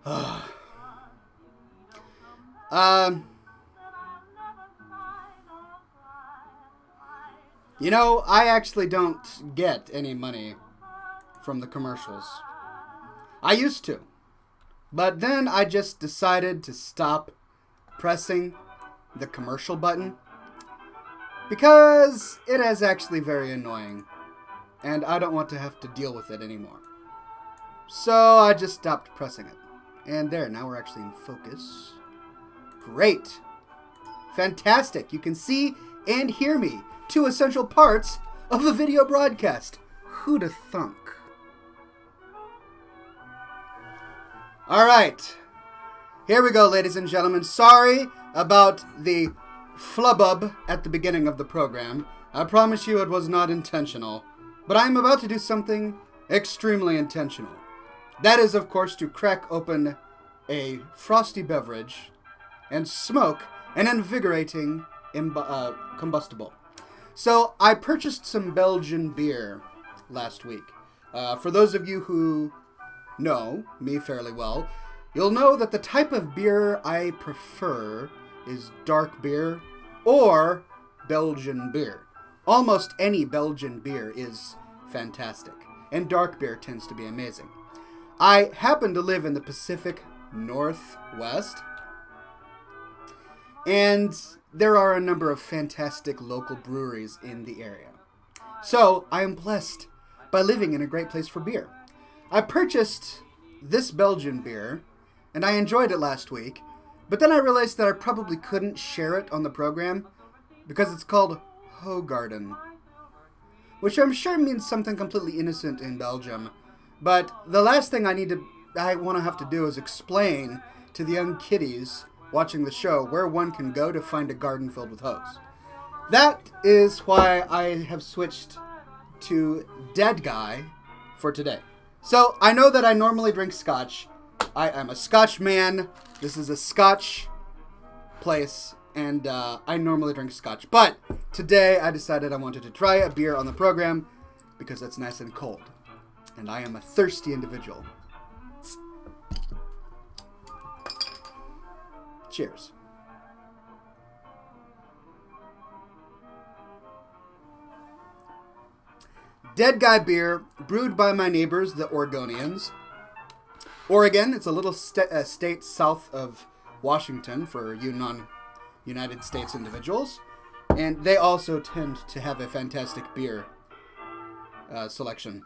Um, I actually don't get any money from the commercials. I used to. But then I just decided to stop pressing the commercial button because it is actually very annoying and I don't want to have to deal with it anymore. So I just stopped pressing it. And there, now we're actually in focus. Great. Fantastic. You can see and hear me. Two essential parts of a video broadcast. Who'da thunk? Alright. Here we go, ladies and gentlemen. Sorry about the flubbub at the beginning of the program. I promise you it was not intentional. But I am about to do something extremely intentional. That is, of course, to crack open a frosty beverage and smoke an invigorating combustible. So I purchased some Belgian beer last week. For those of you who know me fairly well, you'll know that the type of beer I prefer is dark beer or Belgian beer. Almost any Belgian beer is fantastic, and dark beer tends to be amazing. I happen to live in the Pacific Northwest, and there are a number of fantastic local breweries in the area. So I am blessed by living in a great place for beer. I purchased this Belgian beer, and I enjoyed it last week, but then I realized that I probably couldn't share it on the program because it's called Hoegaarden, which I'm sure means something completely innocent in Belgium. But the last thing I want to have to do is explain to the young kiddies watching the show where one can go to find a garden filled with hoes. That is why I have switched to Dead Guy for today. So I know that I normally drink Scotch. I am a Scotch man. This is a Scotch place, and I normally drink Scotch. But today I decided I wanted to try a beer on the program because it's nice and cold. And I am a thirsty individual. Cheers. Dead Guy beer, brewed by my neighbors, the Oregonians. Oregon, it's a little state south of Washington for you non-United States individuals. And they also tend to have a fantastic beer selection.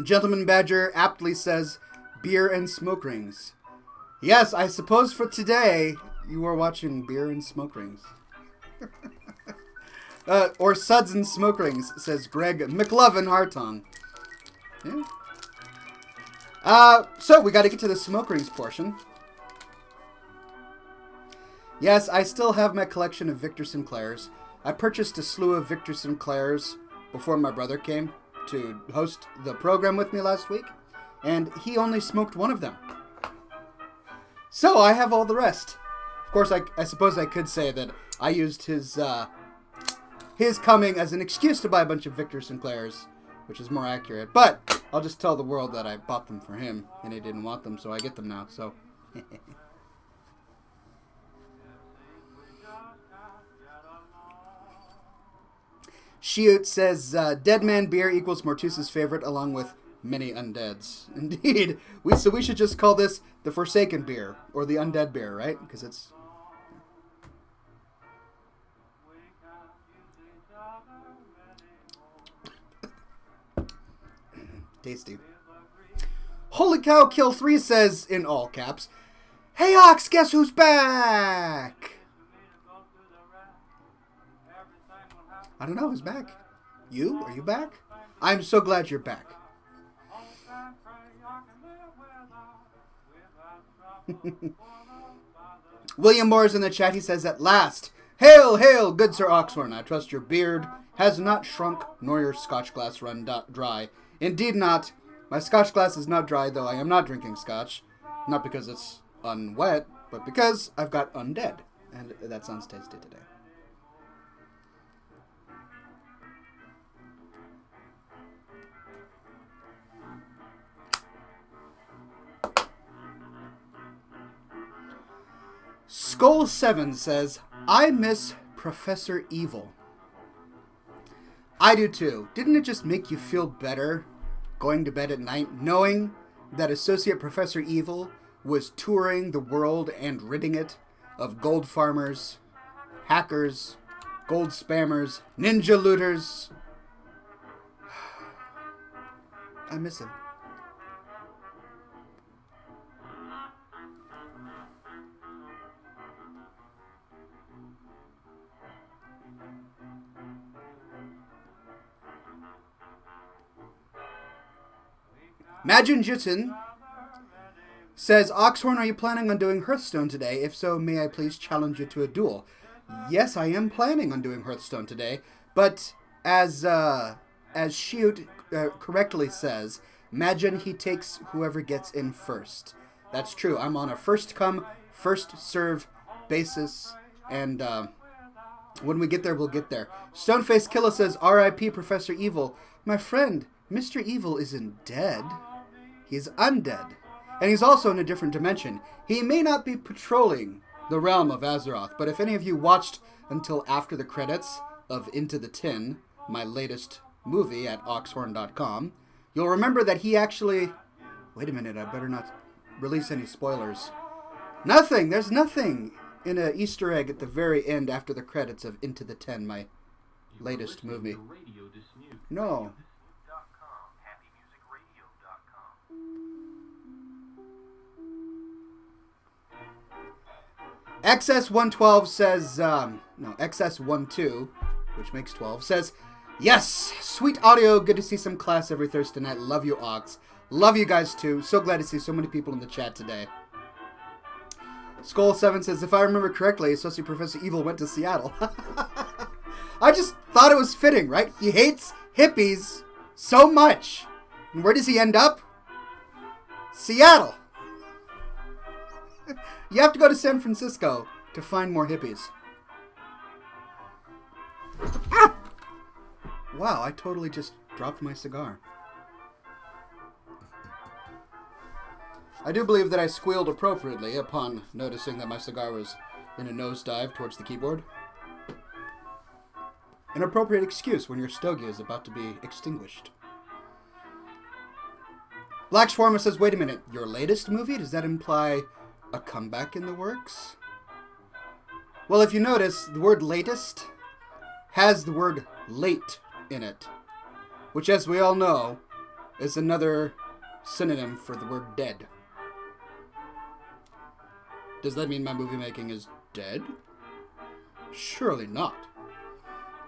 Gentleman Badger aptly says, beer and smoke rings. Yes, I suppose for today, you are watching beer and smoke rings. Or suds and smoke rings, says Greg McLovin Hartong. Yeah. So we got to get to the smoke rings portion. Yes, I still have my collection of Victor Sinclairs. I purchased a slew of Victor Sinclairs before my brother came to host the program with me last week, and he only smoked one of them. So I have all the rest. Of course, I suppose I could say that I used his coming as an excuse to buy a bunch of Victor Sinclairs, which is more accurate. But I'll just tell the world that I bought them for him, and he didn't want them, so I get them now. So. Shiut says, Dead Man beer equals Mortusa's favorite, along with many undeads. Indeed. So we should just call this the Forsaken beer, or the Undead beer, right? Because it's... tasty. Holy Cow Kill 3 says, in all caps, Hey Ox, guess who's back? I don't know, who's back? You? Are you back? I'm so glad you're back. William Moore is in the chat. He says, at last, hail, hail, good Sir Oxhorn. I trust your beard has not shrunk, nor your scotch glass run dry. Indeed not. My scotch glass is not dry, though I am not drinking scotch. Not because it's unwet, but because I've got undead. And that sounds tasty today. Skull7 says, I miss Professor Evil. I do too. Didn't it just make you feel better going to bed at night knowing that Associate Professor Evil was touring the world and ridding it of gold farmers, hackers, gold spammers, ninja looters? I miss him. Majin Jutsun says, Oxhorn, are you planning on doing Hearthstone today? If so, may I please challenge you to a duel? Yes, I am planning on doing Hearthstone today, but as Shiut correctly says, Majin, he takes whoever gets in first. That's true. I'm on a first come, first serve basis, and when we get there, we'll get there. Stoneface Killer says, R.I.P. Professor Evil. My friend, Mr. Evil isn't dead. He's undead. And he's also in a different dimension. He may not be patrolling the realm of Azeroth, but if any of you watched until after the credits of Into the Tin, my latest movie at Oxhorn.com, you'll remember that he actually... Wait a minute, I better not release any spoilers. Nothing! There's nothing in an Easter egg at the very end after the credits of Into the Tin, my latest movie. No. XS112 says, XS12, which makes 12, says, yes, sweet audio, good to see some class every Thursday night, love you, Ox. Love you guys too, so glad to see so many people in the chat today. Skull7 says, if I remember correctly, Associate Professor Evil went to Seattle. I just thought it was fitting, right? He hates hippies so much. And where does he end up? Seattle. You have to go to San Francisco to find more hippies. Ah! Wow, I totally just dropped my cigar. I do believe that I squealed appropriately upon noticing that my cigar was in a nosedive towards the keyboard. An appropriate excuse when your stogie is about to be extinguished. Black Shawarma says, wait a minute, your latest movie? Does that imply a comeback in the works? Well, if you notice, the word latest has the word late in it, which, as we all know, is another synonym for the word dead. Does that mean my movie making is dead? Surely not.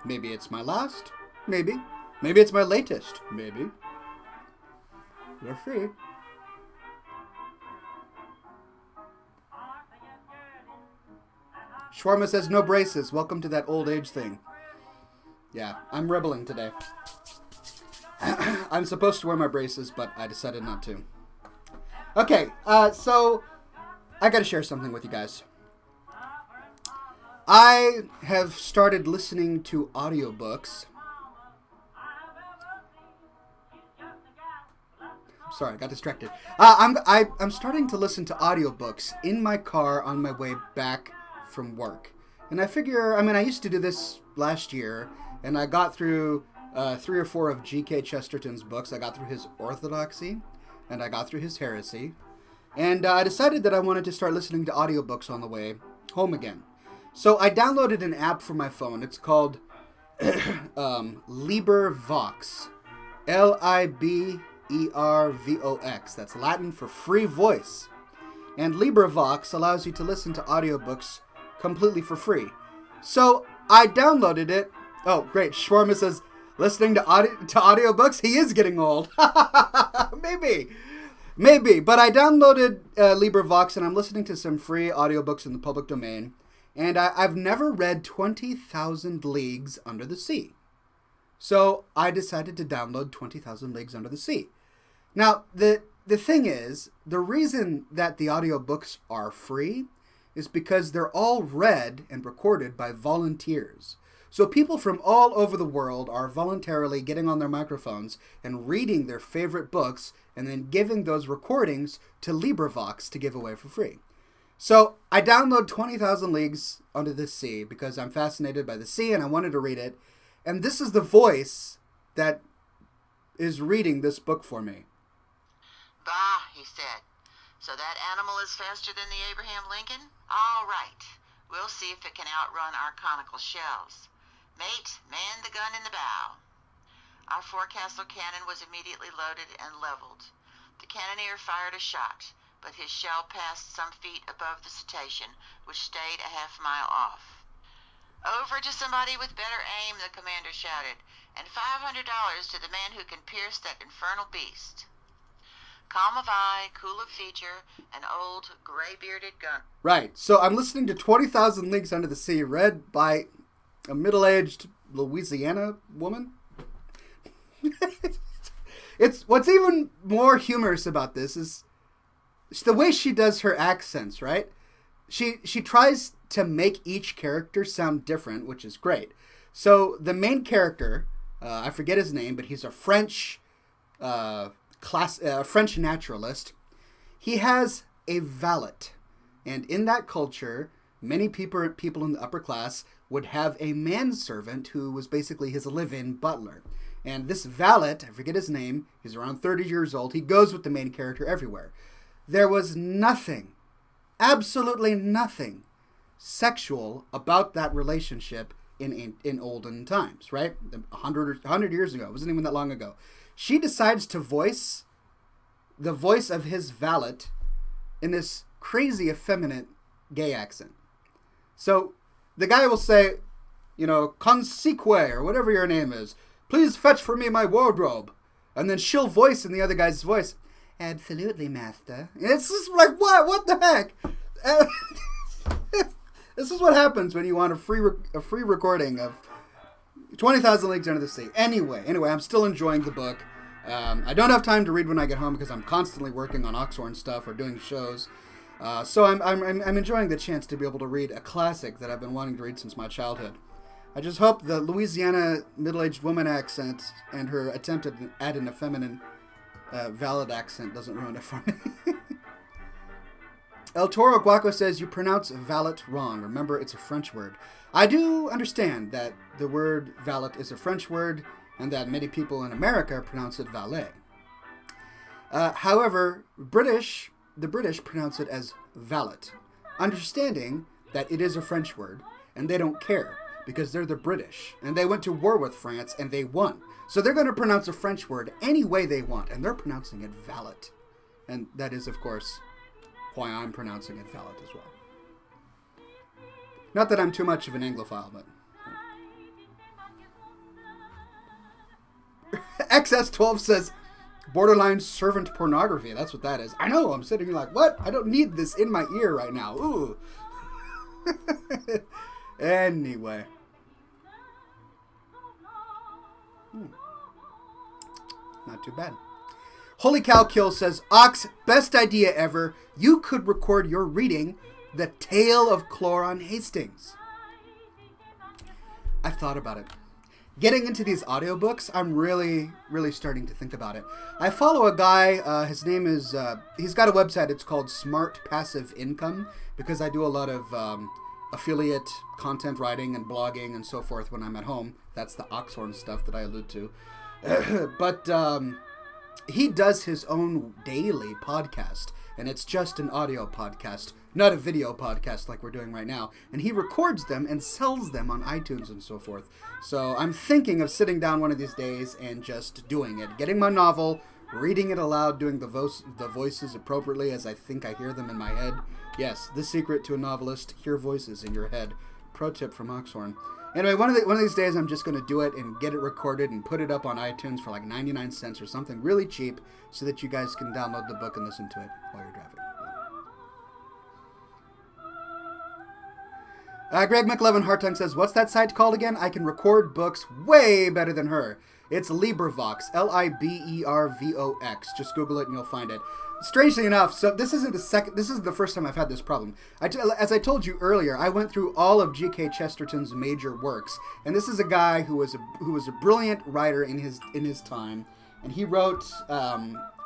Maybe it's my last. Maybe. Maybe it's my latest. Maybe. We'll see. Shawarma says, no braces. Welcome to that old age thing. Yeah, I'm rebelling today. I'm supposed to wear my braces, but I decided not to. Okay, so I gotta share something with you guys. I have started listening to audiobooks. Sorry, I got distracted. I'm starting to listen to audiobooks in my car on my way back from work. And I figure, I used to do this last year, and I got through 3 or 4 of G.K. Chesterton's books. I got through his Orthodoxy, and I got through his Heresy. And I decided that I wanted to start listening to audiobooks on the way home again. So I downloaded an app for my phone. It's called LibriVox. LibriVox. That's Latin for free voice. And LibriVox allows you to listen to audiobooks completely for free. So I downloaded it. Oh, great. Shawarma says, listening to audiobooks? He is getting old. Maybe. But I downloaded LibriVox, and I'm listening to some free audiobooks in the public domain. And I've never read 20,000 Leagues Under the Sea. So I decided to download 20,000 Leagues Under the Sea. Now, the thing is, the reason that the audiobooks are free is because they're all read and recorded by volunteers. So people from all over the world are voluntarily getting on their microphones and reading their favorite books and then giving those recordings to LibriVox to give away for free. So I download 20,000 Leagues Under the Sea because I'm fascinated by the sea and I wanted to read it. And this is the voice that is reading this book for me. Bah, he said. So that animal is faster than the Abraham Lincoln? All right. We'll see if it can outrun our conical shells. Mate, man the gun in the bow. Our forecastle cannon was immediately loaded and leveled. The cannoneer fired a shot, but his shell passed some feet above the cetacean, which stayed a half-mile off. Over to somebody with better aim, the commander shouted, and $500 to the man who can pierce that infernal beast. Calm of eye, cool of feature, an old, gray-bearded gun. Right, so I'm listening to 20,000 Leagues Under the Sea, read by a middle-aged Louisiana woman. It's what's even more humorous about this is the way she does her accents, right? She tries to make each character sound different, which is great. So the main character, I forget his name, but he's a French French naturalist. He has a valet, and in that culture, many people in the upper class would have a manservant who was basically his live-in butler. And this valet, I forget his name, he's around 30 years old. He goes with the main character everywhere. There was nothing, absolutely nothing sexual about that relationship in olden times, right? 100 years ago. It wasn't even that long ago. She decides to voice the voice of his valet in this crazy effeminate gay accent. So the guy will say, conseque, or whatever your name is, please fetch for me my wardrobe. And then she'll voice in the other guy's voice, absolutely, master. And it's just like, what? What the heck? This is what happens when you want a free recording of 20,000 Leagues Under the Sea. Anyway, I'm still enjoying the book. I don't have time to read when I get home because I'm constantly working on Oxhorn stuff or doing shows. So I'm enjoying the chance to be able to read a classic that I've been wanting to read since my childhood. I just hope the Louisiana middle-aged woman accent and her attempt at add an effeminate valid accent doesn't ruin it for me. El Toro Guaco says, you pronounce valet wrong. Remember, it's a French word. I do understand that the word valet is a French word and that many people in America pronounce it valet. However, the British pronounce it as valet, understanding that it is a French word, and they don't care because they're the British, and they went to war with France, and they won. So they're going to pronounce a French word any way they want, and they're pronouncing it valet. And that is, of course, why I'm pronouncing it valet as well. Not that I'm too much of an Anglophile, but... XS12 says, borderline servant pornography. That's what that is. I know, I'm sitting here like, what? I don't need this in my ear right now. Ooh. Anyway. Not too bad. Holy Cow Kill says, Ox, best idea ever. You could record your reading The Tale of Cloran Hastings. I've thought about it. Getting into these audiobooks, I'm really, really starting to think about it. I follow a guy, his name is, he's got a website, it's called Smart Passive Income, because I do a lot of affiliate content writing and blogging and so forth when I'm at home. That's the Oxhorn stuff that I allude to. But he does his own daily podcast, and it's just an audio podcast, not a video podcast like we're doing right now. And he records them and sells them on iTunes and so forth. So I'm thinking of sitting down one of these days and just doing it. Getting my novel, reading it aloud, doing the voices appropriately as I think I hear them in my head. Yes, the secret to a novelist, hear voices in your head. Pro tip from Oxhorn. Anyway, one of these days I'm just going to do it and get it recorded and put it up on iTunes for like 99 cents or something really cheap so that you guys can download the book and listen to it while you're driving. Greg McLevin Hartung says, what's that site called again? I can record books way better than her. It's LibriVox, Libervox. Just Google it and you'll find it. Strangely enough, so this is the first time I've had this problem. As I told you earlier, I went through all of G.K. Chesterton's major works, and this is a guy who was a brilliant writer in his time, and he wrote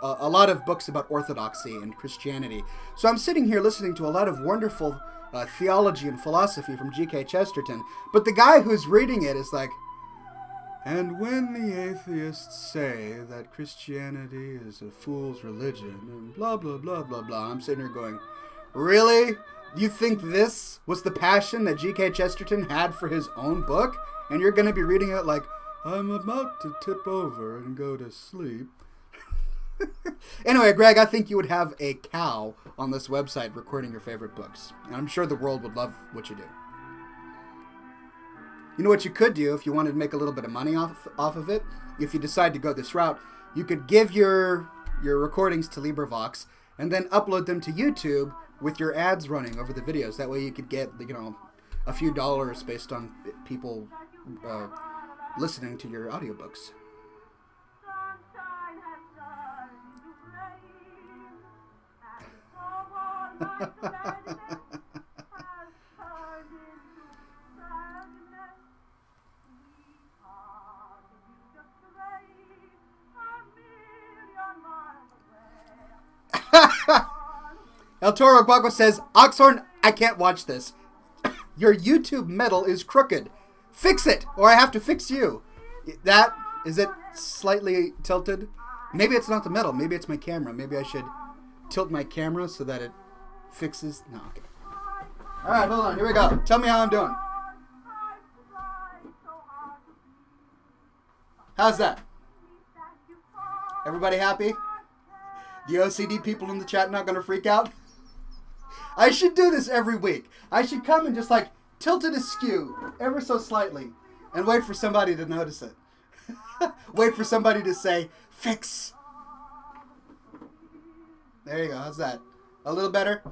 a lot of books about orthodoxy and Christianity. So I'm sitting here listening to a lot of wonderful theology and philosophy from G.K. Chesterton. But the guy who's reading it is like, and when the atheists say that Christianity is a fool's religion and blah, blah, blah, blah, blah, I'm sitting here going, really? You think this was the passion that G.K. Chesterton had for his own book? And you're going to be reading it like, I'm about to tip over and go to sleep. Anyway, Greg, I think you would have a cow on this website recording your favorite books. And I'm sure the world would love what you do. You know what you could do if you wanted to make a little bit of money off of it? If you decide to go this route, you could give your recordings to LibriVox and then upload them to YouTube with your ads running over the videos. That way you could get, a few dollars based on people listening to your audiobooks. El Toro Guagua says, Oxhorn, I can't watch this. Your YouTube metal is crooked. Fix it, or I have to fix you. Is it slightly tilted? Maybe it's not the metal. Maybe it's my camera. Maybe I should tilt my camera so that it fixes. No, okay. All right, hold on. Here we go. Tell me how I'm doing. How's that? Everybody happy? The OCD people in the chat not going to freak out? I should do this every week. I should come and just tilt it askew ever so slightly and wait for somebody to notice it. Wait for somebody to say, fix. There you go. How's that? A little better?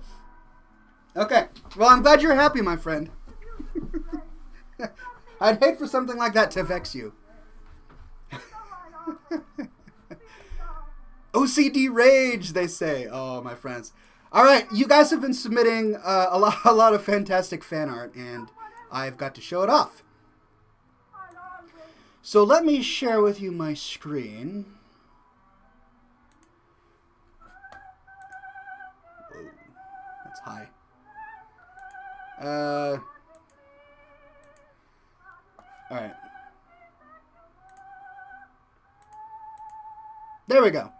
Okay. Well, I'm glad you're happy, my friend. I'd hate for something like that to vex you. OCD rage, they say. Oh, my friends. All right, you guys have been submitting a lot of fantastic fan art, and I've got to show it off. So let me share with you my screen. Whoa, that's high. All right. There we go.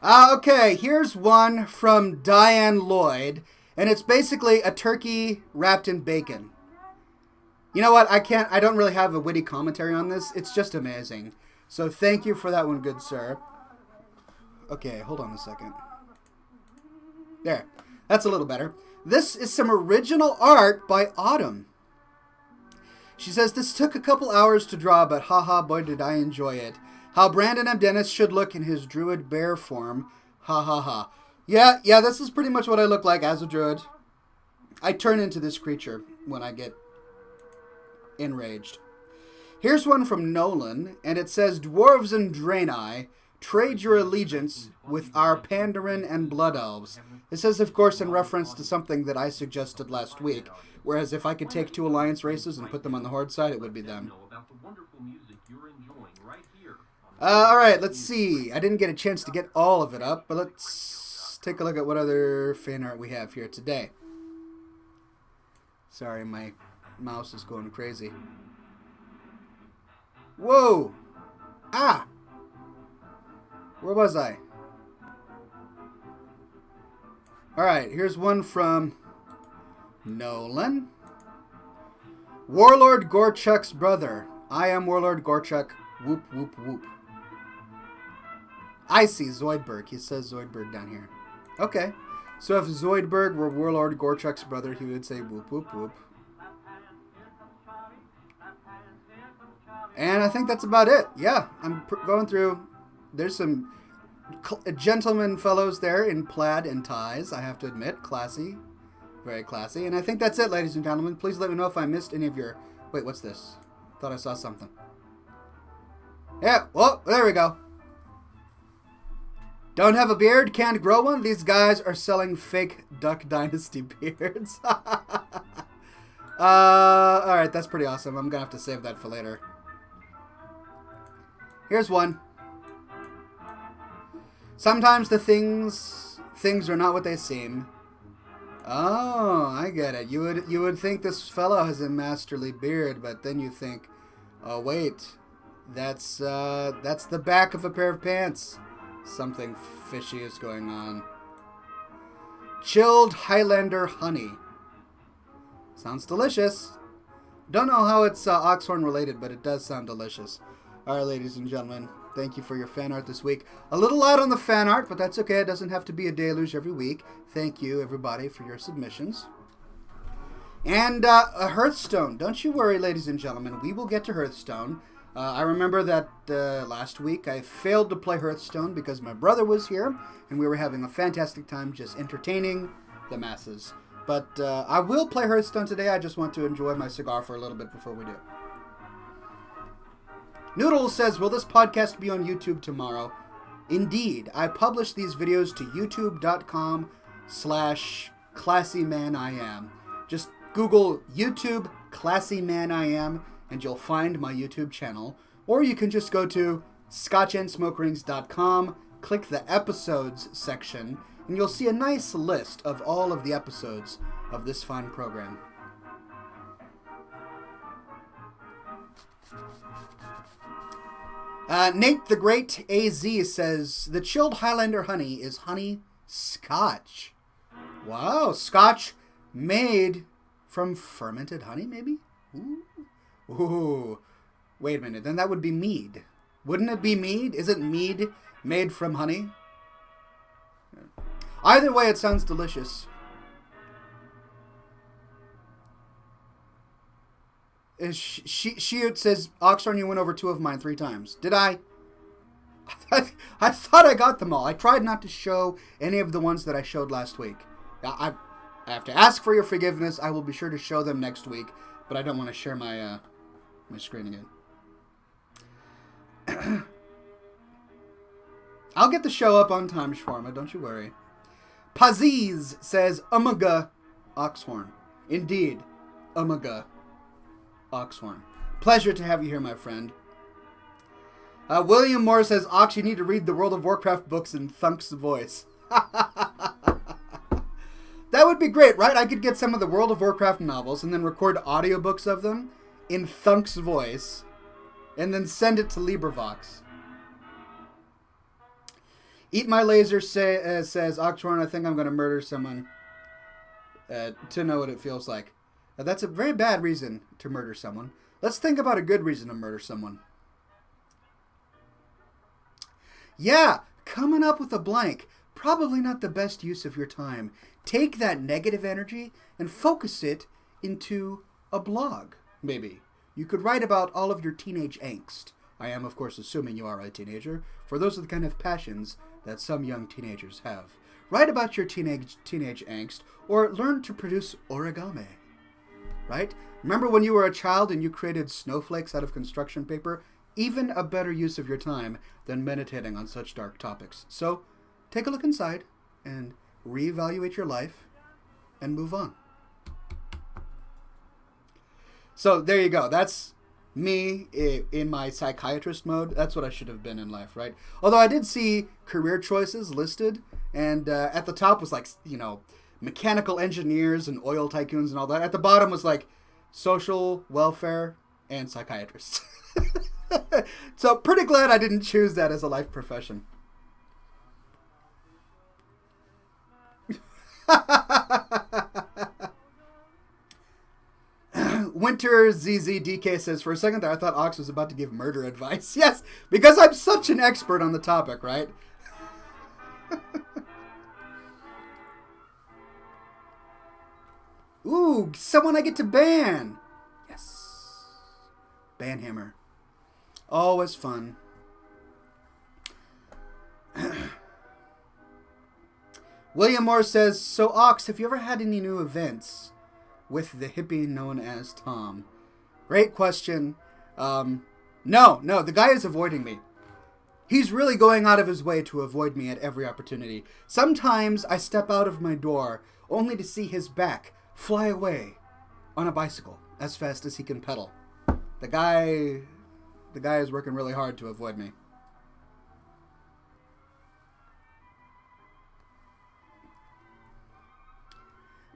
Okay, here's one from Diane Lloyd, and it's basically a turkey wrapped in bacon. You know what? I don't really have a witty commentary on this. It's just amazing. So thank you for that one, good sir. Okay, hold on a second. There. That's a little better. This is some original art by Autumn. She says, this took a couple hours to draw, but haha, boy did I enjoy it. How Brandon M. Dennis should look in his druid bear form. Ha ha ha. Yeah, this is pretty much what I look like as a druid. I turn into this creature when I get enraged. Here's one from Nolan, and it says, Dwarves and Draenei, trade your allegiance with our Pandaren and Blood Elves. It says, of course, in reference to something that I suggested last week, whereas if I could take two alliance races and put them on the Horde side, it would be them. Alright, let's see. I didn't get a chance to get all of it up, but let's take a look at what other fan art we have here today. Sorry, my mouse is going crazy. Whoa! Ah! Where was I? Alright, here's one from Nolan. Warlord Gorchuk's brother. I am Warlord Gorchuk. Whoop, whoop, whoop. I see Zoidberg. He says Zoidberg down here. Okay. So if Zoidberg were Warlord Gorchuk's brother, he would say whoop, whoop, whoop. And I think that's about it. Yeah, I'm going through. There's some gentlemen fellows there in plaid and ties, I have to admit. Classy. Very classy. And I think that's it, ladies and gentlemen. Please let me know if I missed any of your... Wait, what's this? Thought I saw something. Yeah, well, there we go. Don't have a beard? Can't grow one? These guys are selling fake Duck Dynasty beards. Alright, that's pretty awesome. I'm gonna have to save that for later. Here's one. Sometimes the things are not what they seem. Oh, I get it. You would think this fellow has a masterly beard, but then you think, oh wait, that's the back of a pair of pants. Something fishy is going on. Chilled Highlander honey. Sounds delicious. Don't know how it's Oxhorn related, but it does sound delicious. All right, ladies and gentlemen, thank you for your fan art this week. A little light on the fan art, but that's okay. It doesn't have to be a deluge every week. Thank you, everybody, for your submissions. And a Hearthstone. Don't you worry, ladies and gentlemen. We will get to Hearthstone. I remember that last week I failed to play Hearthstone because my brother was here, and we were having a fantastic time just entertaining the masses. But I will play Hearthstone today. I just want to enjoy my cigar for a little bit before we do. Noodles says, will this podcast be on YouTube tomorrow? Indeed. I publish these videos to youtube.com/classymanIam. Just Google YouTube classymanIam and you'll find my YouTube channel. Or you can just go to scotchandsmokerings.com, click the episodes section, and you'll see a nice list of all of the episodes of this fine program. Nate the Great AZ says, the chilled Highlander honey is honey Scotch. Wow, Scotch made from fermented honey, maybe? Ooh. Wait a minute, then that would be mead. Wouldn't it be mead? Isn't mead made from honey? Either way, it sounds delicious. She says, Oxhorn, you went over 2 of mine 3 times. Did I? I thought I got them all. I tried not to show any of the ones that I showed last week. I have to ask for your forgiveness. I will be sure to show them next week, but I don't want to share my my screen again. I'll get the show up on time, Shawarma. Don't you worry. Paziz says, Umaga Oxhorn. Indeed, Umaga Oxhorn. Pleasure to have you here, my friend. William Moore says, Ox, you need to read the World of Warcraft books in Thunk's voice. That would be great, right? I could get some of the World of Warcraft novels and then record audiobooks of them in Thunk's voice and then send it to LibriVox. Eat My Laser says, Oxhorn, I think I'm going to murder someone to know what it feels like. That's a very bad reason to murder someone. Let's think about a good reason to murder someone. Yeah, coming up with a blank. Probably not the best use of your time. Take that negative energy and focus it into a blog, maybe. You could write about all of your teenage angst. I am, of course, assuming you are a teenager, for those are the kind of passions that some young teenagers have. Write about your teenage angst, or learn to produce origami. Right? Remember when you were a child and you created snowflakes out of construction paper? Even a better use of your time than meditating on such dark topics. So, take a look inside and reevaluate your life and move on. So, there you go. That's me in my psychiatrist mode. That's what I should have been in life, right? Although I did see career choices listed, and at the top was like, mechanical engineers and oil tycoons and all that. At the bottom was like social welfare and psychiatrists. So pretty glad I didn't choose that as a life profession. Winter ZZDK says, for a second there I thought Ox was about to give murder advice. Yes, because I'm such an expert on the topic, right? Ooh, someone I get to ban. Yes. Banhammer. Always fun. William Moore says, so Ox, have you ever had any new events with the hippie known as Tom? Great question. No, the guy is avoiding me. He's really going out of his way to avoid me at every opportunity. Sometimes I step out of my door only to see his back fly away on a bicycle as fast as he can pedal. The guy is working really hard to avoid me.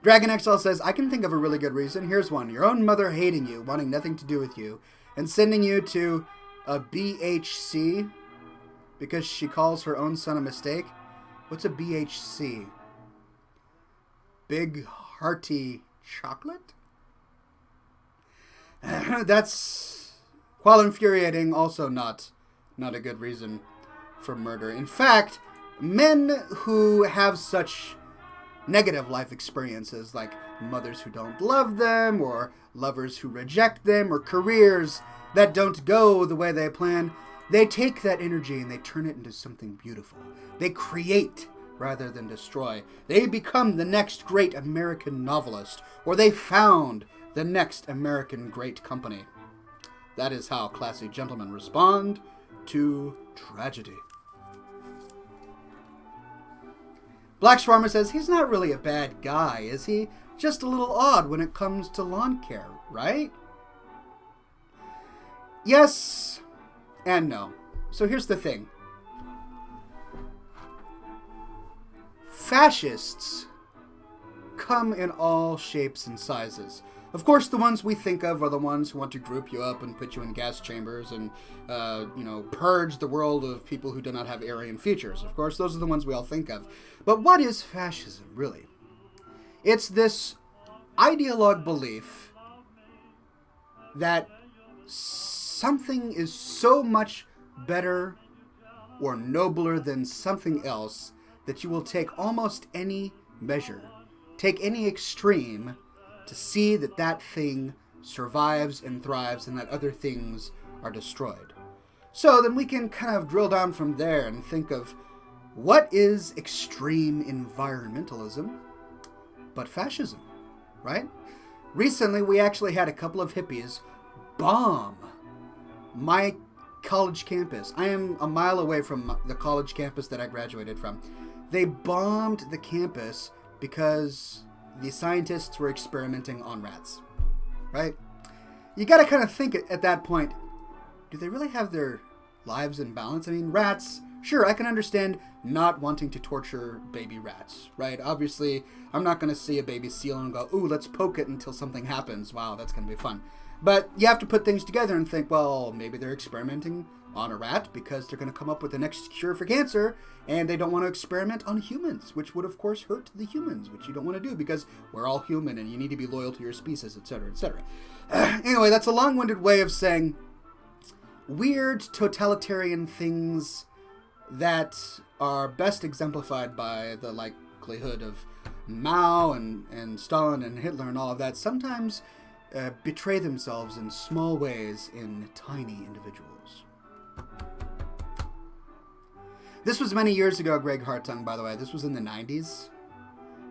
Dragon XL says, I can think of a really good reason. Here's one. Your own mother hating you, wanting nothing to do with you, and sending you to a BHC because she calls her own son a mistake. What's a BHC? Big hearty chocolate? That's, while infuriating, also not a good reason for murder. In fact, men who have such negative life experiences, like mothers who don't love them, or lovers who reject them, or careers that don't go the way they plan, they take that energy and they turn it into something beautiful. They create rather than destroy. They become the next great American novelist, or they found the next American great company. That is how classy gentlemen respond to tragedy. Black Shawarma says, he's not really a bad guy, is he? Just a little odd when it comes to lawn care, right? Yes and no. So here's the thing. Fascists come in all shapes and sizes. Of course, the ones we think of are the ones who want to group you up and put you in gas chambers and, purge the world of people who do not have Aryan features. Of course, those are the ones we all think of. But what is fascism, really? It's this ideologue belief that something is so much better or nobler than something else that you will take almost any measure, take any extreme, to see that that thing survives and thrives and that other things are destroyed. So then we can kind of drill down from there and think of what is extreme environmentalism but fascism, right? Recently, we actually had a couple of hippies bomb my college campus. I am a mile away from the college campus that I graduated from. They bombed the campus because the scientists were experimenting on rats, right? You got to kind of think at that point, do they really have their lives in balance? I mean, rats, sure, I can understand not wanting to torture baby rats, right? Obviously, I'm not going to see a baby seal and go, ooh, let's poke it until something happens. Wow, that's going to be fun. But you have to put things together and think, well, maybe they're experimenting on a rat because they're going to come up with the next cure for cancer, and they don't want to experiment on humans, which would, of course, hurt the humans, which you don't want to do because we're all human and you need to be loyal to your species, etc., etc. Anyway, that's a long-winded way of saying weird totalitarian things that are best exemplified by the likelihood of Mao and Stalin and Hitler and all of that sometimes betray themselves in small ways in tiny individuals. This was many years ago, Greg Hartung, by the way. This was in the 90s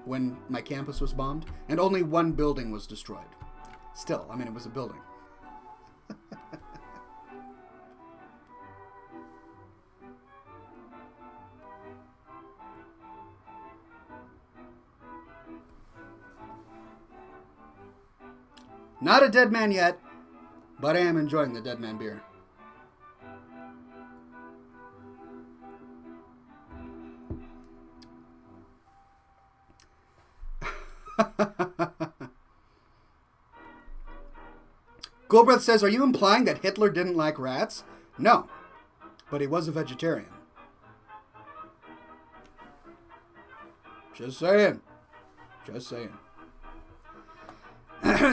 when my campus was bombed, and only one building was destroyed. Still, I mean, it was a building. Not a dead man yet, but I am enjoying the dead man beer. Goldbreath says, are you implying that Hitler didn't like rats? No, but he was a vegetarian. Just saying. Just saying.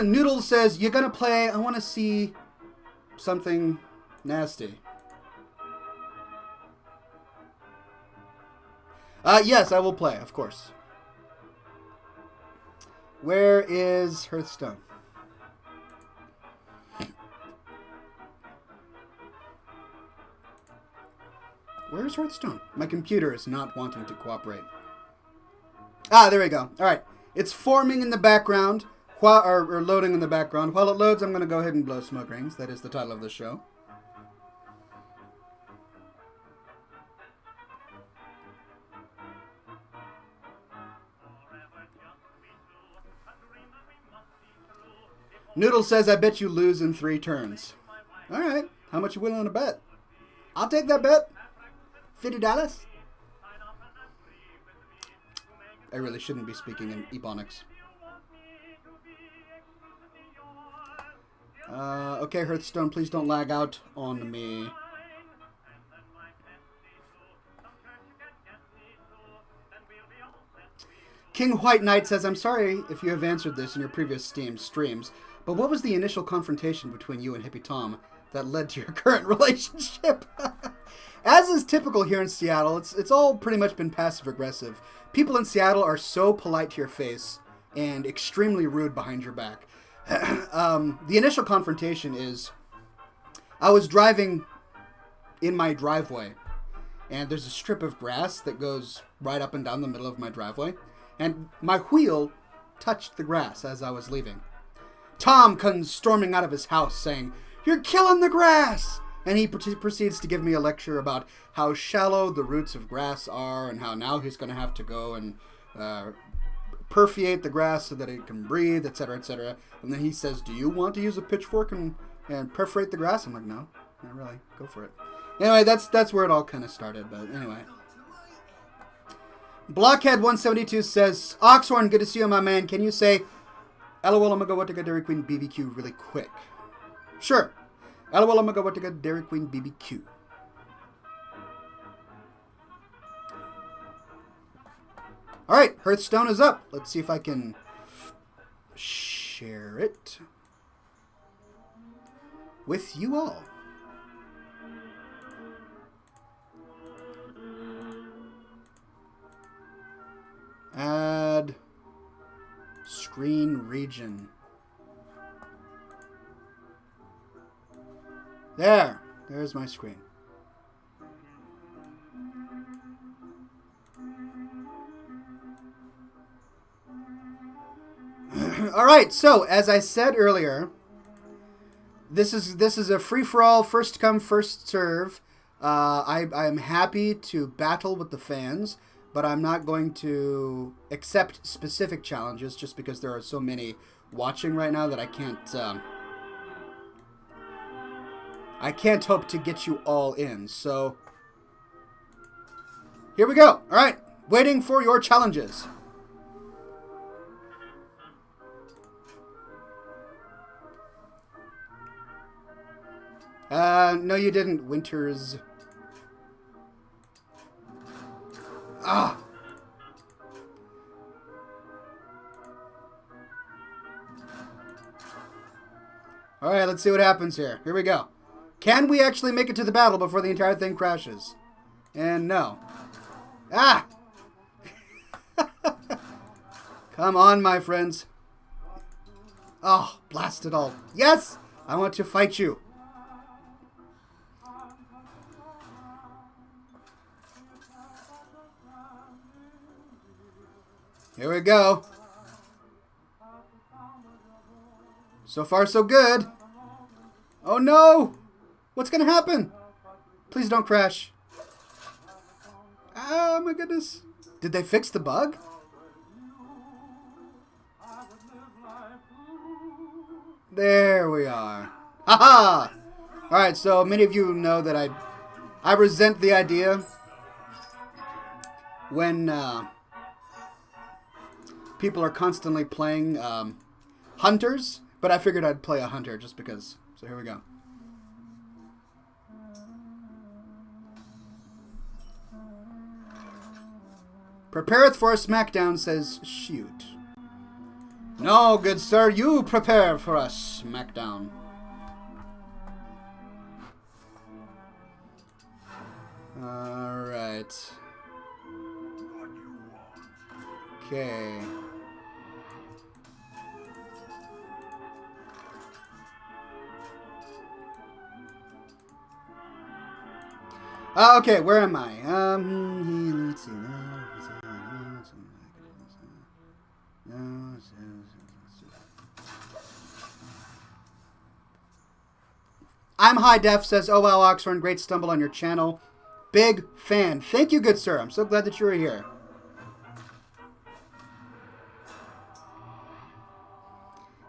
Noodle says, you gonna play? I want to see something nasty. Yes, I will play, of course. Where is Hearthstone? Where's Hearthstone? My computer is not wanting to cooperate. Ah, there we go. All right. It's forming in the background, or loading in the background. While it loads, I'm going to go ahead and blow smoke rings. That is the title of the show. Noodle says, I bet you lose in 3 turns. All right. How much you willing to bet? I'll take that bet. $50? I really shouldn't be speaking in Ebonics. Okay, Hearthstone, please don't lag out on me. King White Knight says, I'm sorry if you have answered this in your previous streams, but what was the initial confrontation between you and Hippie Tom that led to your current relationship? As is typical here in Seattle, it's all pretty much been passive-aggressive. People in Seattle are so polite to your face and extremely rude behind your back. The initial confrontation is, I was driving in my driveway, and there's a strip of grass that goes right up and down the middle of my driveway, and my wheel touched the grass as I was leaving. Tom comes storming out of his house saying, "You're killing the grass!" And he proceeds to give me a lecture about how shallow the roots of grass are and how now he's going to have to go and perforate the grass so that it can breathe, etc., etc. And then he says, "Do you want to use a pitchfork and perforate the grass?" I'm like, "No, not really. Go for it." Anyway, that's where it all kind of started. But anyway. Blockhead172 says, "Oxhorn, good to see you, my man. Can you say, LOL, I'm gonna go what to get Dairy Queen BBQ really quick?" Sure. LOL, I'm gonna go what to get Dairy Queen BBQ. Alright, Hearthstone is up. Let's see if I can share it with you all. Add screen region. There's my screen. All right, so as I said earlier, this is a free-for-all, first come, first serve. I'm happy to battle with the fans, but I'm not going to accept specific challenges just because there are so many watching right now that I can't hope to get you all in. So here we go. All right, waiting for your challenges. No, you didn't, Winters. Ah. All right, let's see what happens here. Here we go. Can we actually make it to the battle before the entire thing crashes? And no. Ah! Come on, my friends. Oh, blast it all. Yes! I want to fight you. Here we go. So far, so good. Oh no! What's gonna happen? Please don't crash. Oh my goodness. Did they fix the bug? There we are. Haha! Alright, so many of you know that I resent the idea when people are constantly playing hunters, but I figured I'd play a hunter just because. So here we go. Prepareth for a smackdown, says Shoot. No, good sir, you prepare for a smackdown. Alright. Okay. Okay, where am I? Let's see. I'm High Def, says, "Oh wow, Oxhorn, great stumble on your channel. Big fan." Thank you, good sir. I'm so glad that you were here.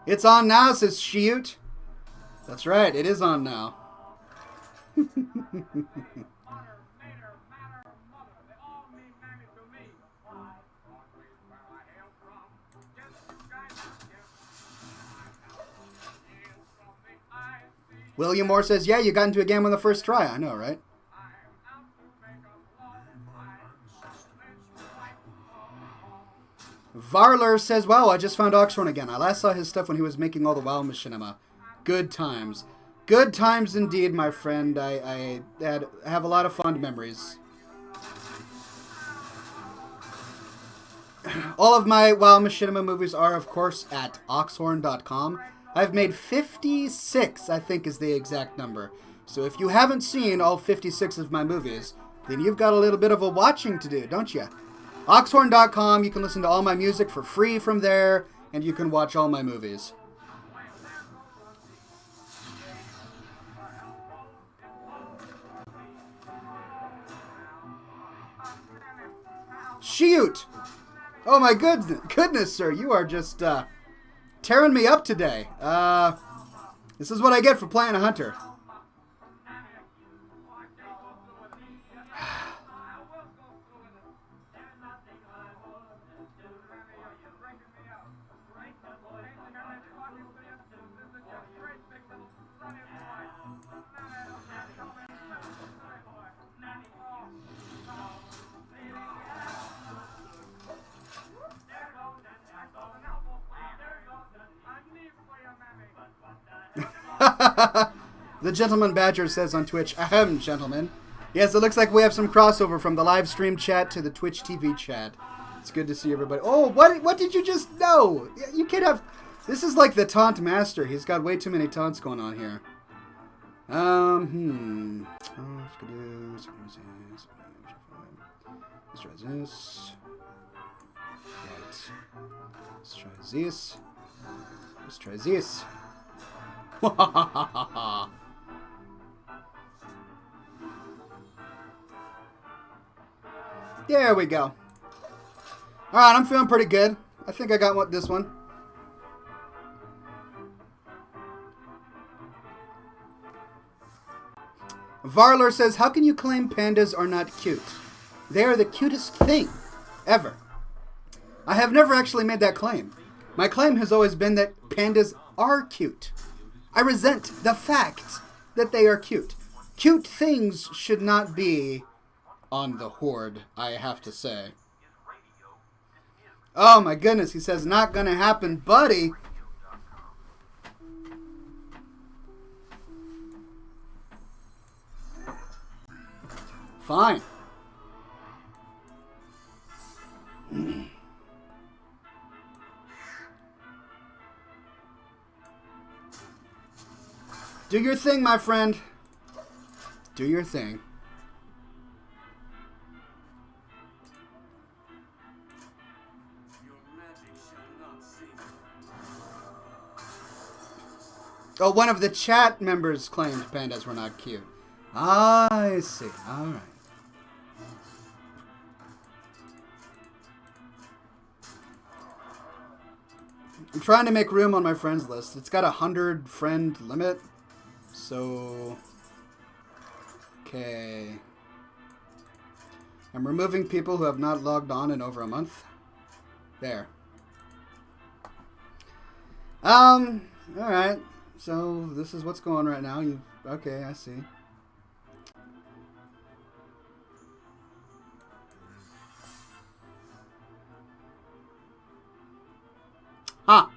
It's on now, says Shoot. That's right, it is on now. William Moore says, yeah, you got into a game on the first try. I know, right? Varler says, wow, I just found Oxhorn again. I last saw his stuff when he was making all the WoW machinima. Good times. Good times indeed, my friend. I have a lot of fond memories. All of my WoW machinima movies are, of course, at Oxhorn.com. I've made 56, I think is the exact number. So if you haven't seen all 56 of my movies, then you've got a little bit of a watching to do, don't you? Oxhorn.com, you can listen to all my music for free from there, and you can watch all my movies. Shoot! Oh my goodness, sir, you are just tearing me up today. This is what I get for playing a hunter. The Gentleman Badger says on Twitch, ahem, gentlemen. Yes, it looks like we have some crossover from the live stream chat to the Twitch TV chat. It's good to see everybody. Oh, what did you just know? You can't have... This is like the taunt master. He's got way too many taunts going on here. Let's try this. Right. Let's try this. Let's try this. There we go. Alright, I'm feeling pretty good. I think I got this one. Varler says, how can you claim pandas are not cute? They are the cutest thing ever. I have never actually made that claim. My claim has always been that pandas are cute. I resent the fact that they are cute. Cute things should not be on the horde, I have to say. Oh my goodness, he says, not gonna happen, buddy. Fine. Do your thing, my friend. Do your thing. Oh, one of the chat members claimed pandas were not cute. I see. All right. I'm trying to make room on my friends list. It's got a 100 friend limit. So, okay. I'm removing people who have not logged on in over a month. There. Alright. So, this is what's going on right now. Okay, I see. Huh.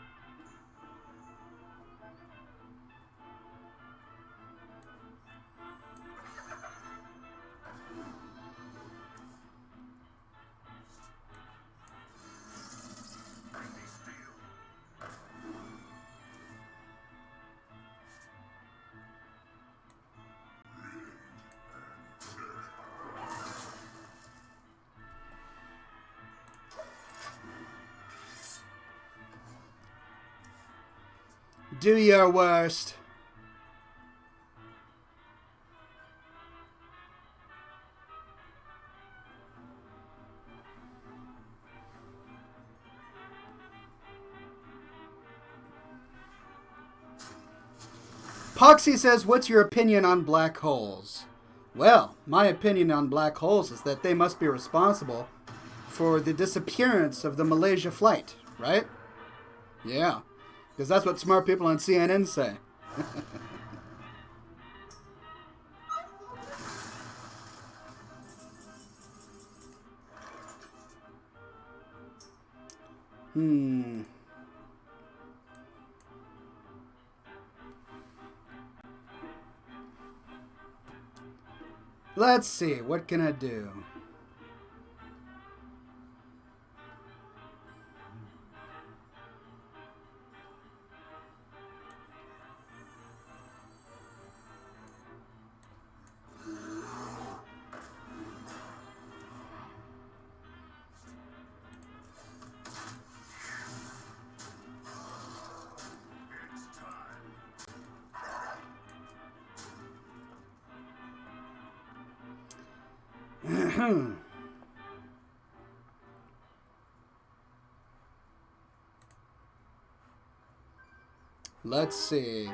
Do your worst. Poxy says, what's your opinion on black holes? Well, my opinion on black holes is that they must be responsible for the disappearance of the Malaysia flight, right? Yeah. Because that's what smart people on CNN say. Let's see. What can I do? Let's see.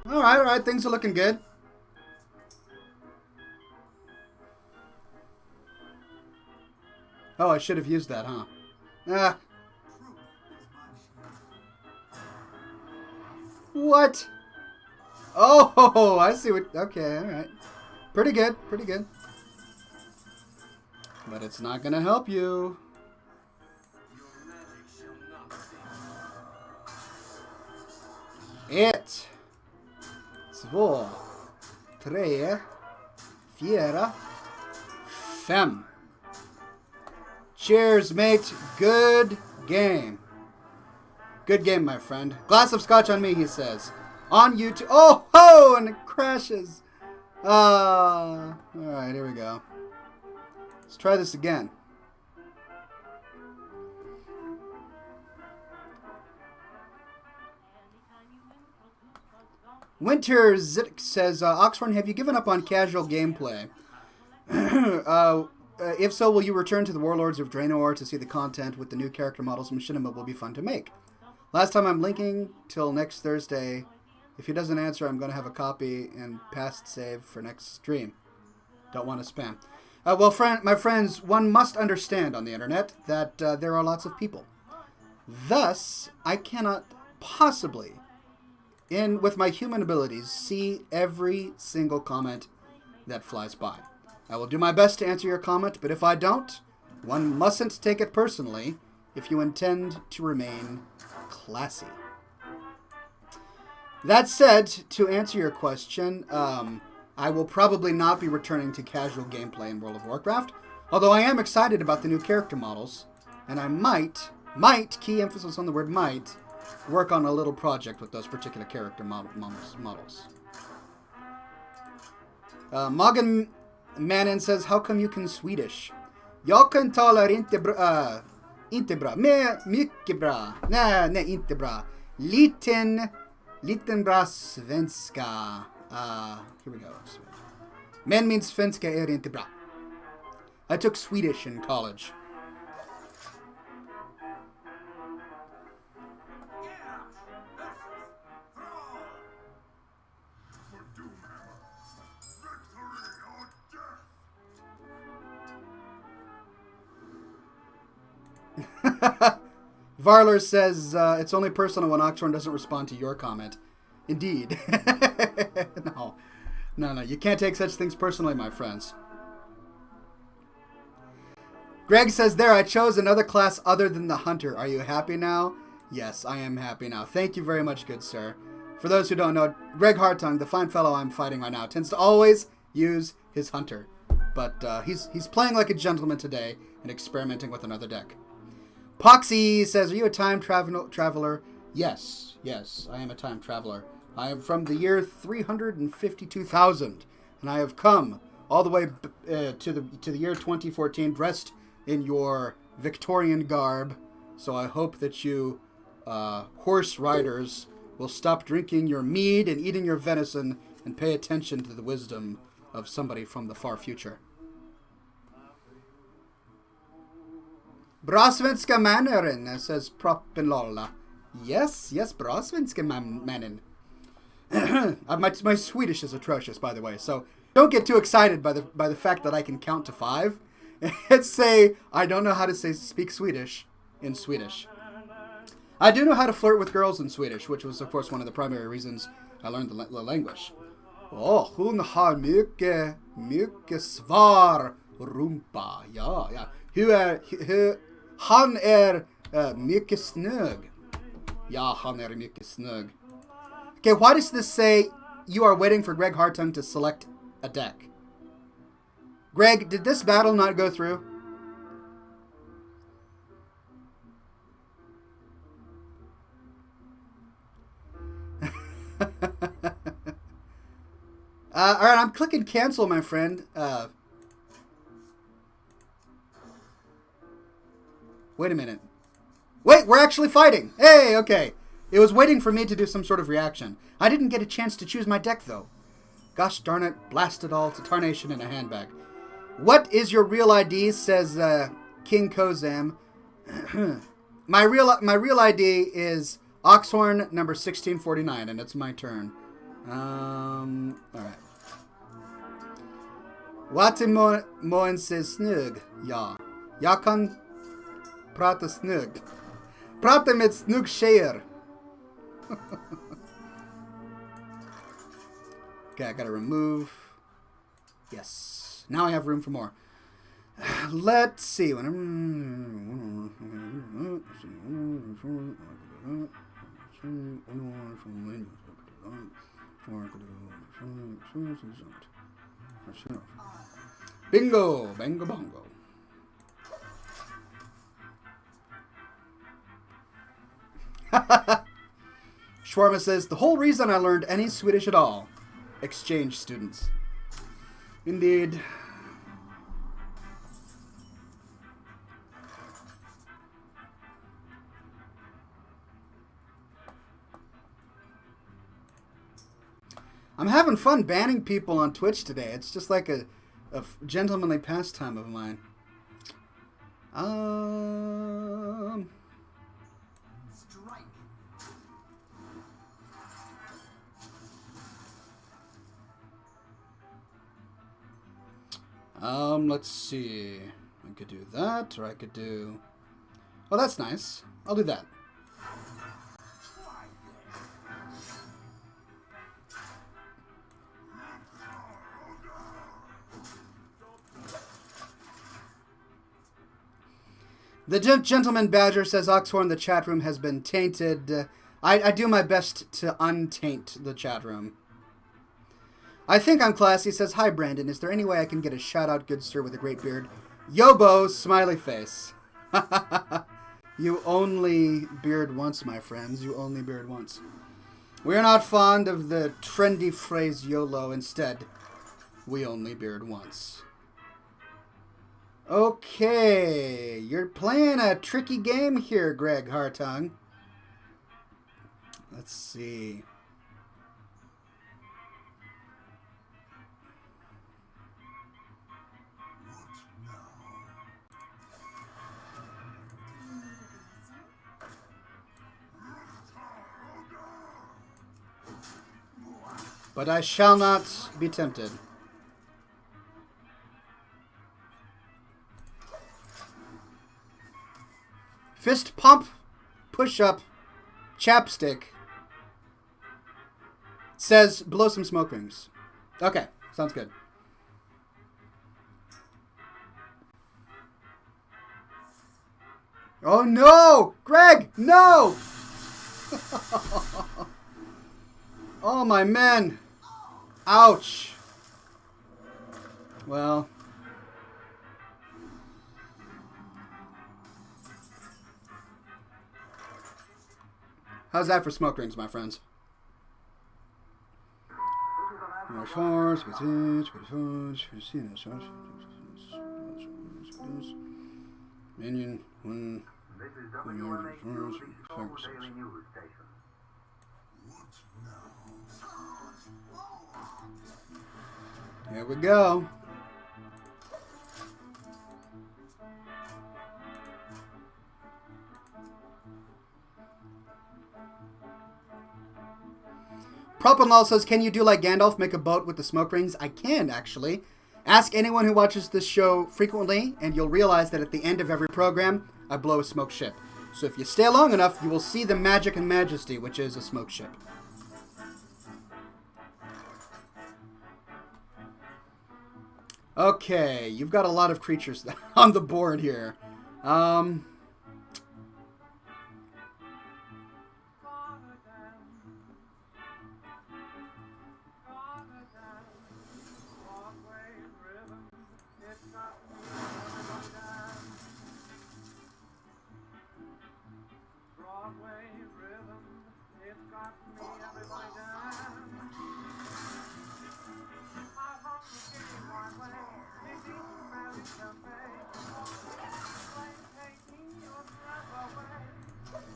All right. Things are looking good. Oh, I should have used that, huh? Ah. What? Oh, I see what... Okay, all right. Pretty good, pretty good. But it's not going to help you. Ett, två, tre, fyra, fem. Cheers, mate. Good game. Good game, my friend. Glass of scotch on me, he says. On YouTube. Oh, ho! And it crashes. Alright, here we go. Let's try this again. Winter Zik says, Oxhorn, have you given up on casual gameplay? If so, will you return to the Warlords of Draenor to see the content with the new character models? Machinima will be fun to make. Last time I'm linking till next Thursday. If he doesn't answer, I'm going to have a copy and past save for next stream. Don't want to spam. Well, my friends, one must understand on the internet that there are lots of people. Thus, I cannot possibly, with my human abilities, see every single comment that flies by. I will do my best to answer your comment, but if I don't, one mustn't take it personally if you intend to remain classy. That said, to answer your question, I will probably not be returning to casual gameplay in World of Warcraft, although I am excited about the new character models, and I might, key emphasis on the word might, work on a little project with those particular character models. Morgan Mannen says, how come you can Swedish? Jag kan talar inte bra, mycket bra. Nej, inte bra. Liten bra svenska. Here we go. Men min svenska är inte bra. I took Swedish in college. Varler says, it's only personal when Oxhorn doesn't respond to your comment. Indeed. No, you can't take such things personally, my friends. Greg says, there, I chose another class other than the Hunter. Are you happy now? Yes, I am happy now. Thank you very much, good sir. For those who don't know, Greg Hartung, the fine fellow I'm fighting right now, tends to always use his Hunter. But he's playing like a gentleman today and experimenting with another deck. Poxy says, are you a time traveler? Yes, I am a time traveler. I am from the year 352,000, and I have come all the way to the year 2014 dressed in your Victorian garb. So I hope that you horse riders will stop drinking your mead and eating your venison and pay attention to the wisdom of somebody from the far future. Bra svenska männen, says Proppen Lolla. Yes, bra svenska männen. My Swedish is atrocious, by the way, so don't get too excited by the fact that I can count to 5. It's I don't know how to speak Swedish in Swedish. I do know how to flirt with girls in Swedish, which was, of course, one of the primary reasons I learned the language. Oh, hon har mycket svar rumpa. Ja, ja. Han mycket snygg. Ja, han mycket snygg. Okay, why does this say you are waiting for Greg Hartung to select a deck? Greg, did this battle not go through? Alright, I'm clicking cancel, my friend. Wait a minute. Wait, we're actually fighting! Hey, okay. It was waiting for me to do some sort of reaction. I didn't get a chance to choose my deck, though. Gosh darn it, blast it all to tarnation in a handbag. What is your real ID, says King Kozam. my real ID is Oxhorn number 1649, and it's my turn. Alright. Watemoen says snygg. Ja. Jag kan prata snygg. Prata med snygg tjejer. Okay, I gotta remove. Yes. Now I have room for more. Let's see. Bingo! Bango bongo. Shawarma says, the whole reason I learned any Swedish at all. Exchange students. Indeed. I'm having fun banning people on Twitch today. It's just like a gentlemanly pastime of mine. Let's see. I could do that, or I could do... Oh, that's nice. I'll do that. The Gentleman Badger says, Oxhorn, the chat room has been tainted. I do my best to untaint the chat room. I think I'm classy, says, hi, Brandon. Is there any way I can get a shout-out, good sir with a great beard? Yobo, smiley face. You only beard once, my friends. You only beard once. We're not fond of the trendy phrase YOLO. Instead, we only beard once. Okay, you're playing a tricky game here, Greg Hartung. Let's see. But I shall not be tempted. Fist pump, push up, chapstick. Says blow some smoke rings. Okay, sounds good. Oh no! Greg, no! Oh my men! Ouch! Well... how's that for smoke rings, my friends? Minion, one. This is WMHQ Eagle Daily News Station. Here we go. Propinol says, can you do like Gandalf, make a boat with the smoke rings? I can, actually. Ask anyone who watches this show frequently, and you'll realize that at the end of every program, I blow a smoke ship. So if you stay long enough, you will see the magic and majesty, which is a smoke ship. Okay, you've got a lot of creatures on the board here.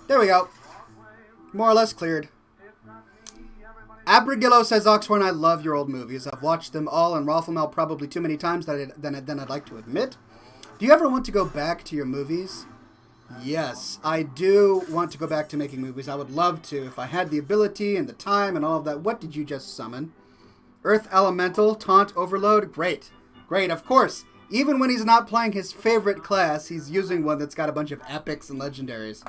There we go. More or less cleared. Abrigillo says, Oxhorn, I love your old movies. I've watched them all and Rothelmel probably too many times than I'd like to admit. Do you ever want to go back to your movies? Yes, I do want to go back to making movies. I would love to if I had the ability and the time and all of that. What did you just summon? Earth Elemental, Taunt, Overload? Great. Great, of course. Even when he's not playing his favorite class, he's using one that's got a bunch of epics and legendaries.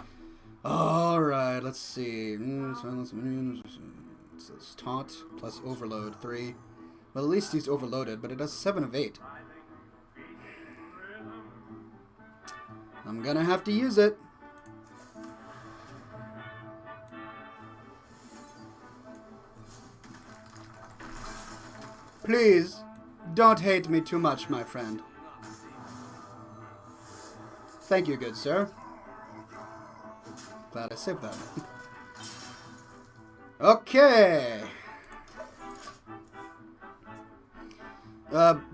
Alright, let's see. Silence minions. It says Taunt plus Overload, 3. Well, at least he's overloaded, but it does 7 of 8. I'm gonna have to use it. Please, don't hate me too much, my friend. Thank you, good sir. Glad I saved that. Okay.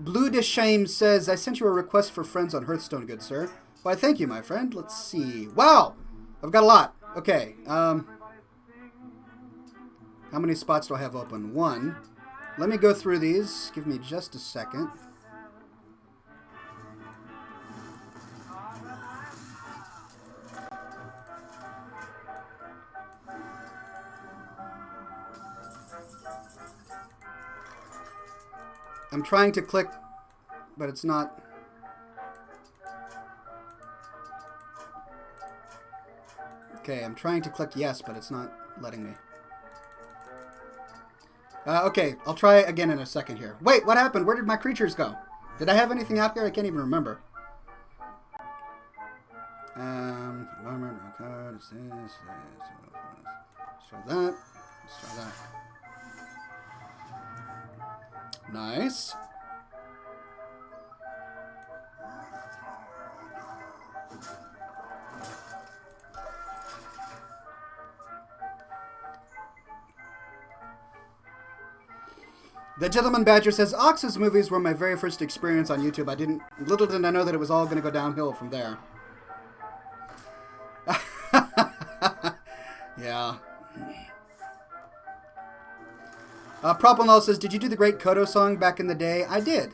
Blue de Shame says, I sent you a request for friends on Hearthstone, good sir. Why, thank you, my friend. Let's see. Wow! I've got a lot. Okay. How many spots do I have open? 1. Let me go through these. Give me just a second. I'm trying to click, but it's not. Okay, I'm trying to click yes, but it's not letting me. Okay, I'll try again in a second here. Wait, what happened? Where did my creatures go? Did I have anything out here? I can't even remember. Let's try that. Let's try that. Nice. The Gentleman Badger says, Ox's movies were my very first experience on YouTube. Little did I know that it was all going to go downhill from there. Yeah. Propelnol says, did you do the great Kodo song back in the day? I did.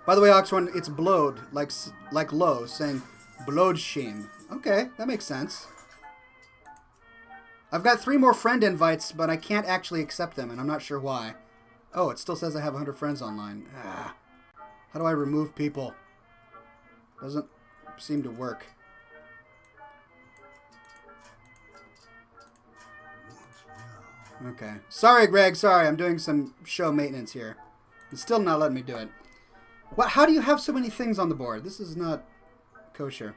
By the way, Oxhorn, it's blowed, like low, saying blowed shame. Okay, that makes sense. I've got 3 more friend invites, but I can't actually accept them, and I'm not sure why. Oh, it still says I have 100 friends online. Ah. How do I remove people? Doesn't seem to work. Okay. Sorry, Greg. Sorry, I'm doing some show maintenance here. It's still not letting me do it. What? How do you have so many things on the board? This is not kosher.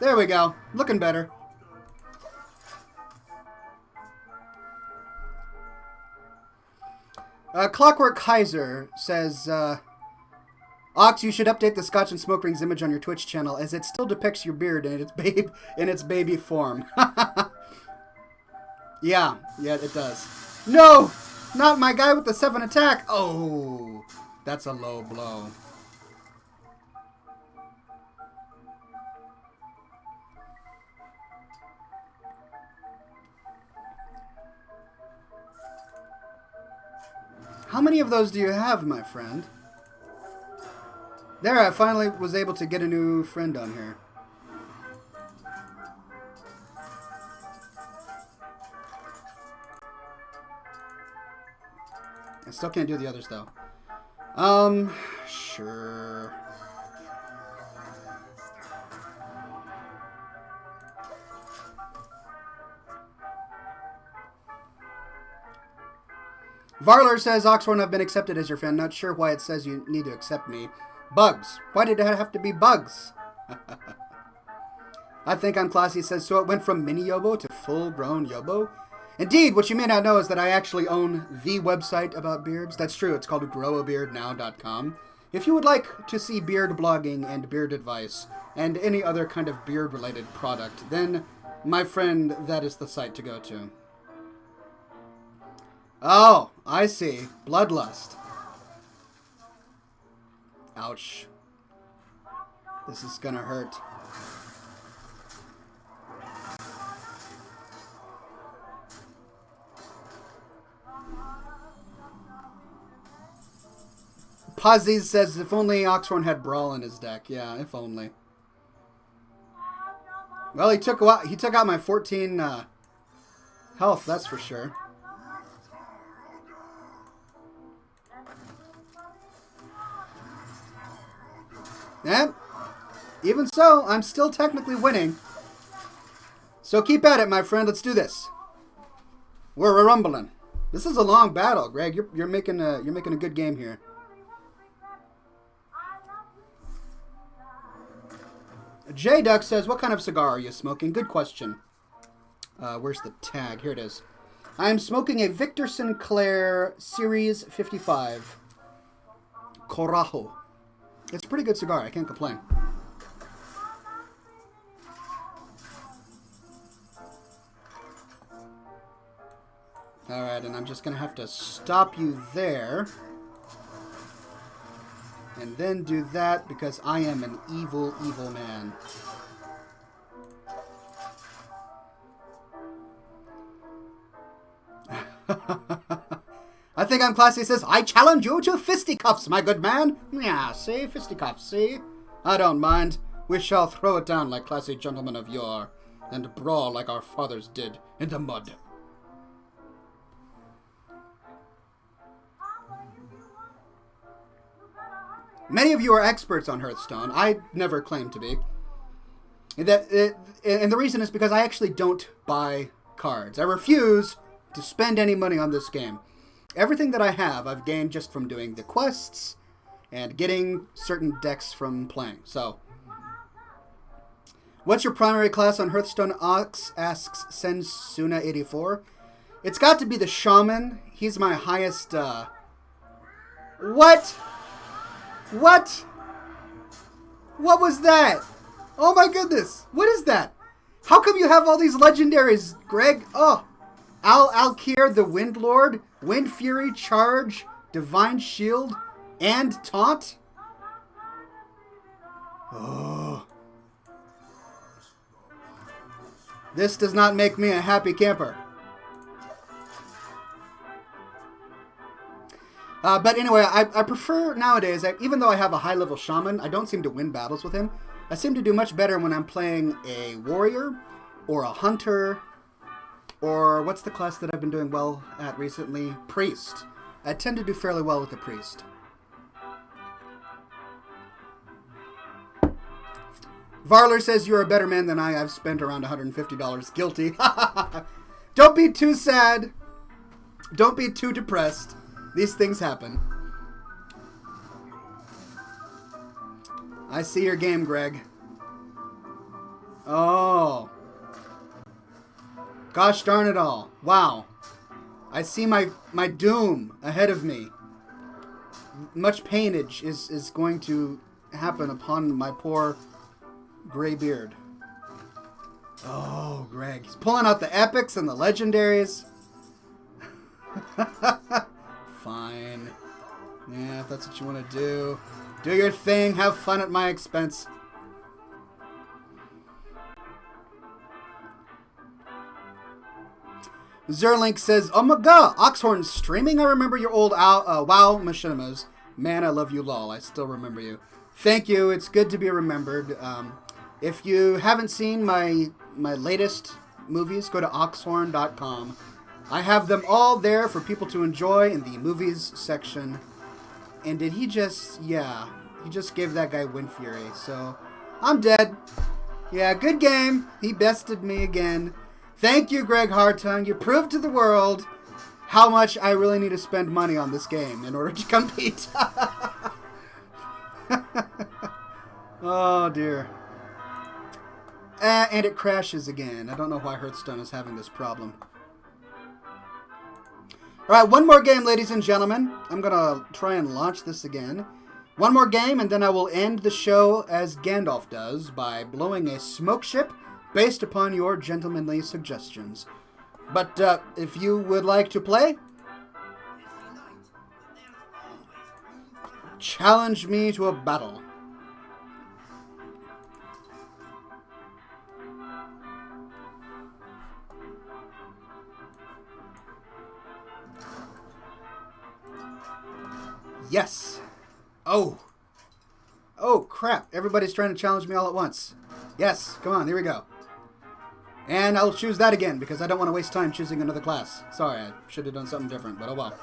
There we go. Looking better. Clockwork Kaiser says, Ox, you should update the Scotch and Smoke Rings image on your Twitch channel, as it still depicts your beard in its baby form. Yeah, it does. No! Not my guy with the 7 attack! Oh, that's a low blow. How many of those do you have, my friend? There, I finally was able to get a new friend on here. I still can't do the others, though. Sure. Varler says, Oxhorn, I've been accepted as your fan. Not sure why it says you need to accept me. Bugs. Why did it have to be bugs? I think I'm classy, says, so it went from mini Yobo to full-grown Yobo? Indeed, what you may not know is that I actually own the website about beards. That's true. It's called growabeardnow.com. If you would like to see beard blogging and beard advice and any other kind of beard-related product, then, my friend, that is the site to go to. Oh, I see. Bloodlust. Ouch. This is gonna hurt. Pazzies says, if only Oxhorn had Brawl in his deck. Yeah, if only. Well, he took out my 14 health, that's for sure. Yeah, even so, I'm still technically winning. So keep at it, my friend. Let's do this. We're rumbling. This is a long battle, Greg. You're making a good game here. J Duck says, what kind of cigar are you smoking? Good question. Where's the tag? Here it is. I'm smoking a Victor Sinclair Series 55 Corajo. It's a pretty good cigar. I can't complain. Alright, and I'm just going to have to stop you there. And then do that because I am an evil, evil man. I think I'm classy, says, I challenge you to fisticuffs, my good man. Yeah, see? Fisticuffs, see? I don't mind. We shall throw it down like classy gentlemen of yore, and brawl like our fathers did in the mud. Many of you are experts on Hearthstone. I never claimed to be. And the reason is because I actually don't buy cards. I refuse to spend any money on this game. Everything that I have, I've gained just from doing the quests and getting certain decks from playing. So, what's your primary class on Hearthstone? Ox asks Sensuna84. It's got to be the Shaman. He's my highest, What? What? What was that? Oh my goodness. What is that? How come you have all these legendaries, Greg? Oh. Alkir, the Wind Lord, Wind Fury, Charge, Divine Shield, and Taunt? Oh. This does not make me a happy camper. But anyway, I prefer nowadays, even though I have a high-level Shaman, I don't seem to win battles with him. I seem to do much better when I'm playing a Warrior, or a Hunter, or what's the class that I've been doing well at recently? Priest. I tend to do fairly well with the Priest. Varler says, you're a better man than I. I've spent around $150. Guilty. Don't be too sad. Don't be too depressed. These things happen. I see your game, Greg. Oh. Gosh darn it all. Wow. I see my doom ahead of me. Much painage is going to happen upon my poor gray beard. Oh, Greg. He's pulling out the epics and the legendaries. Fine. Yeah, if that's what you want to do. Do your thing. Have fun at my expense. Zerlink says, "Oh my god, Oxhorn streaming? I remember your old WoW machinimas. Man, I love you, lol. I still remember you. Thank you. It's good to be remembered. If you haven't seen my latest movies, go to oxhorn.com. I have them all there for people to enjoy in the movies section. And did he just, yeah, he just gave that guy Wind Fury. So, I'm dead. Yeah, good game. He bested me again. Thank you, Greg Hartung. You proved to the world how much I really need to spend money on this game in order to compete." Oh, dear. And it crashes again. I don't know why Hearthstone is having this problem. Alright, one more game, ladies and gentlemen. I'm going to try and launch this again. One more game, and then I will end the show as Gandalf does by blowing a smoke ship based upon your gentlemanly suggestions. But if you would like to play, challenge me to a battle. Yes. Oh. Oh, crap. Everybody's trying to challenge me all at once. Yes. Come on. Here we go. And I'll choose that again because I don't want to waste time choosing another class. Sorry, I should have done something different, but oh well.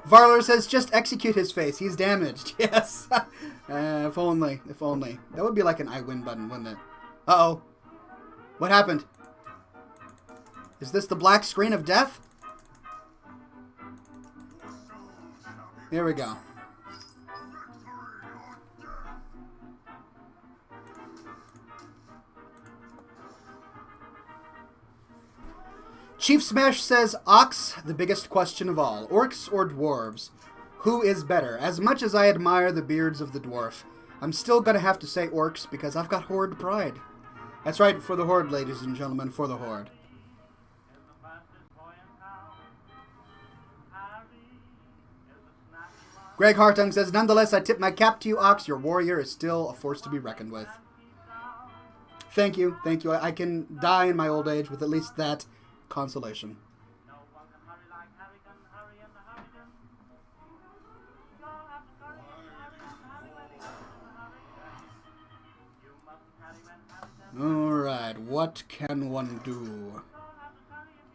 Varler says, "Just execute his face. He's damaged." Yes. If only. If only. That would be like an I win button, wouldn't it? Uh-oh. What happened? Is this the black screen of death? Here we go. Chief Smash says, "Ox, the biggest question of all. Orcs or dwarves? Who is better? As much as I admire the beards of the dwarf, I'm still going to have to say orcs because I've got Horde pride." That's right, for the Horde, ladies and gentlemen, for the Horde. Greg Hartung says, "Nonetheless, I tip my cap to you, Ox. Your warrior is still a force to be reckoned with." Thank you, thank you. I can die in my old age with at least that consolation. Alright, what can one do?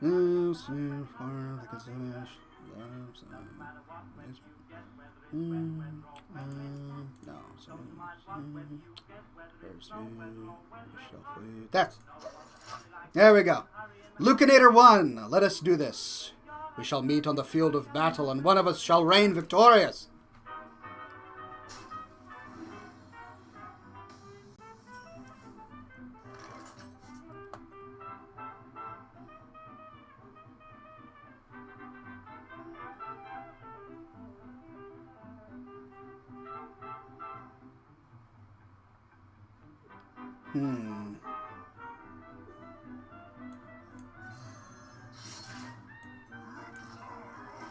No. There we go. Lucanator 1, let us do this. We shall meet on the field of battle, and one of us shall reign victorious.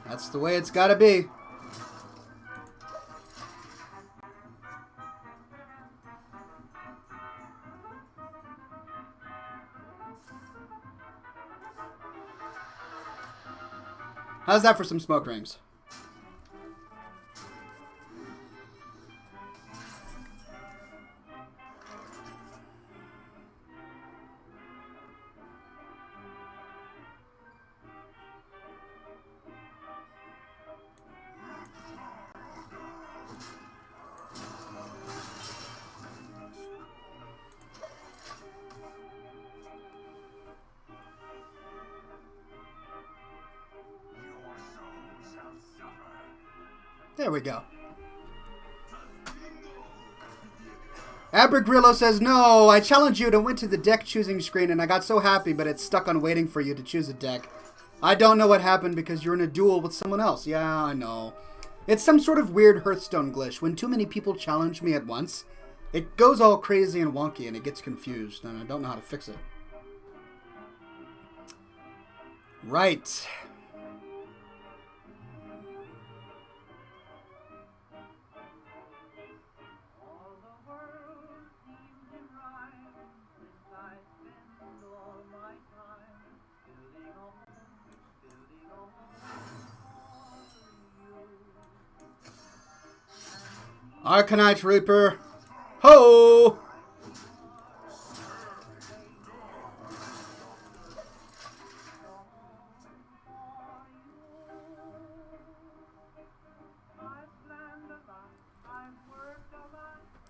That's the way it's gotta be. How's that for some smoke rings? There we go. Abergrillo says, "No, I challenged you to went to the deck choosing screen and I got so happy, but it's stuck on waiting for you to choose a deck. I don't know what happened because you're in a duel with someone else." Yeah, I know. It's some sort of weird Hearthstone glitch. When too many people challenge me at once, it goes all crazy and wonky and it gets confused and I don't know how to fix it. Right. Arcanite Reaper. Ho!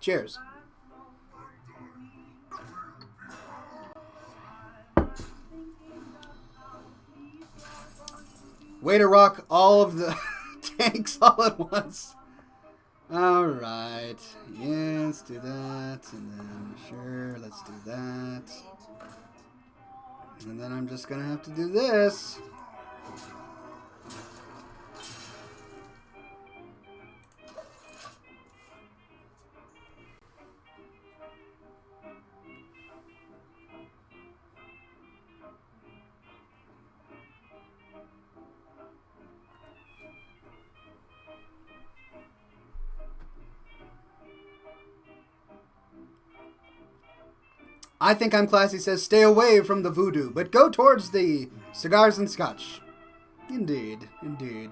Cheers. Way to rock all of the tanks all at once. Alright. Yeah, let's do that. And then, sure, let's do that. And then I'm just going to have to do this. I Think I'm Classy says, stay away from the voodoo, but go towards the cigars and scotch. Indeed, indeed.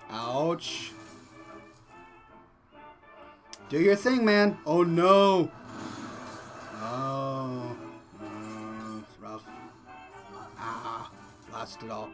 Ouch. Do your thing, man. Oh, no. Oh. It's rough. Ah, lost it all.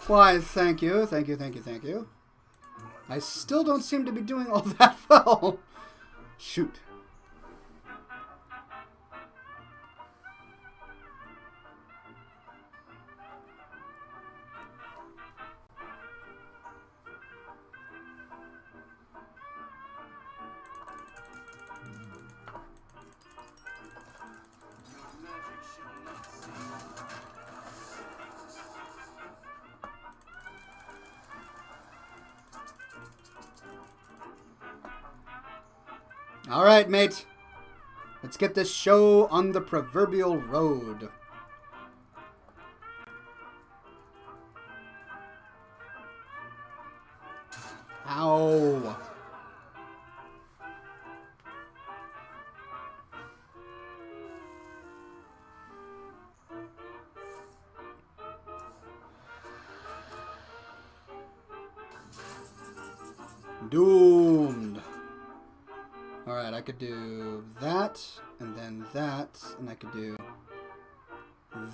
Why, thank you, thank you, thank you, thank you. I still don't seem to be doing all that well. Shoot. All right, mate. Let's get this show on the proverbial road. Ow. Doomed. Alright, I could do that, and then that, and I could do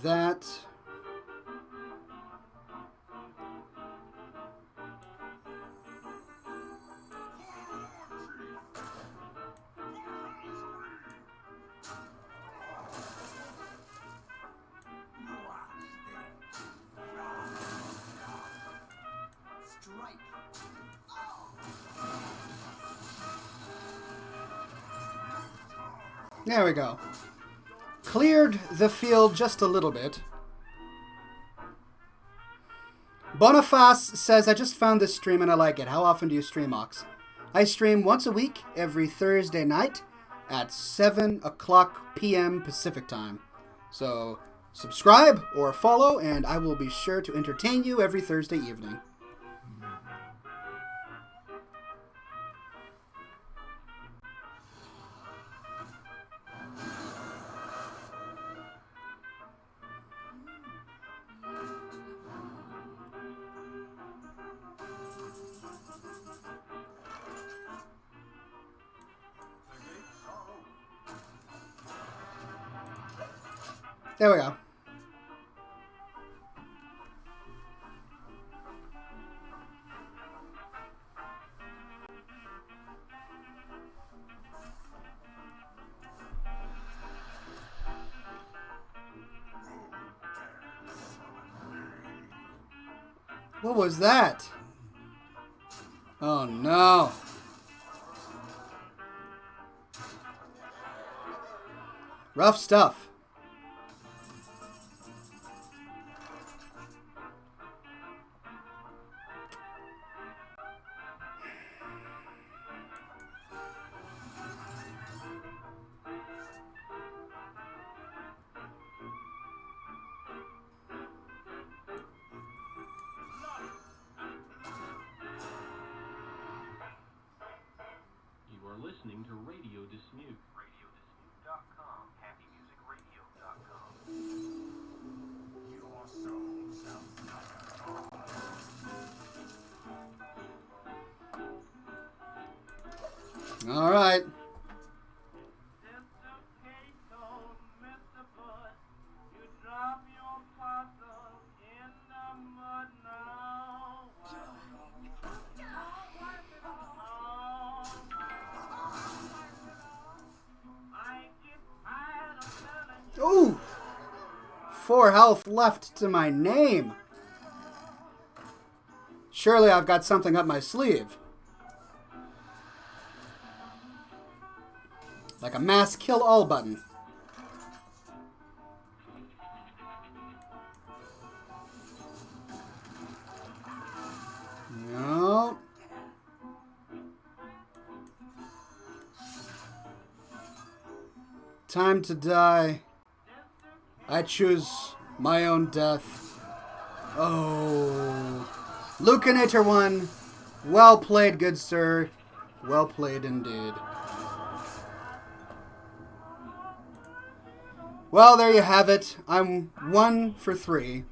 that. There we go. Cleared the field just a little bit. Boniface says, I just found this stream and I like it. How often do you stream, Ox? I stream once a week, every Thursday night at 7 o'clock p.m. Pacific time. So subscribe or follow and I will be sure to entertain you every Thursday evening. There we go. What was that? Oh no. Rough stuff. listening to Radio Dispute. RadioDispute.com. HappyMusicRadio.com. Your souls have All right. Ooh! 4 health left to my name. Surely I've got something up my sleeve. Like a mass kill all button. No. Time to die. I choose my own death. Oh. Lucanator 1. Well played, good sir. Well played indeed. Well, there you have it. I'm 1 for 3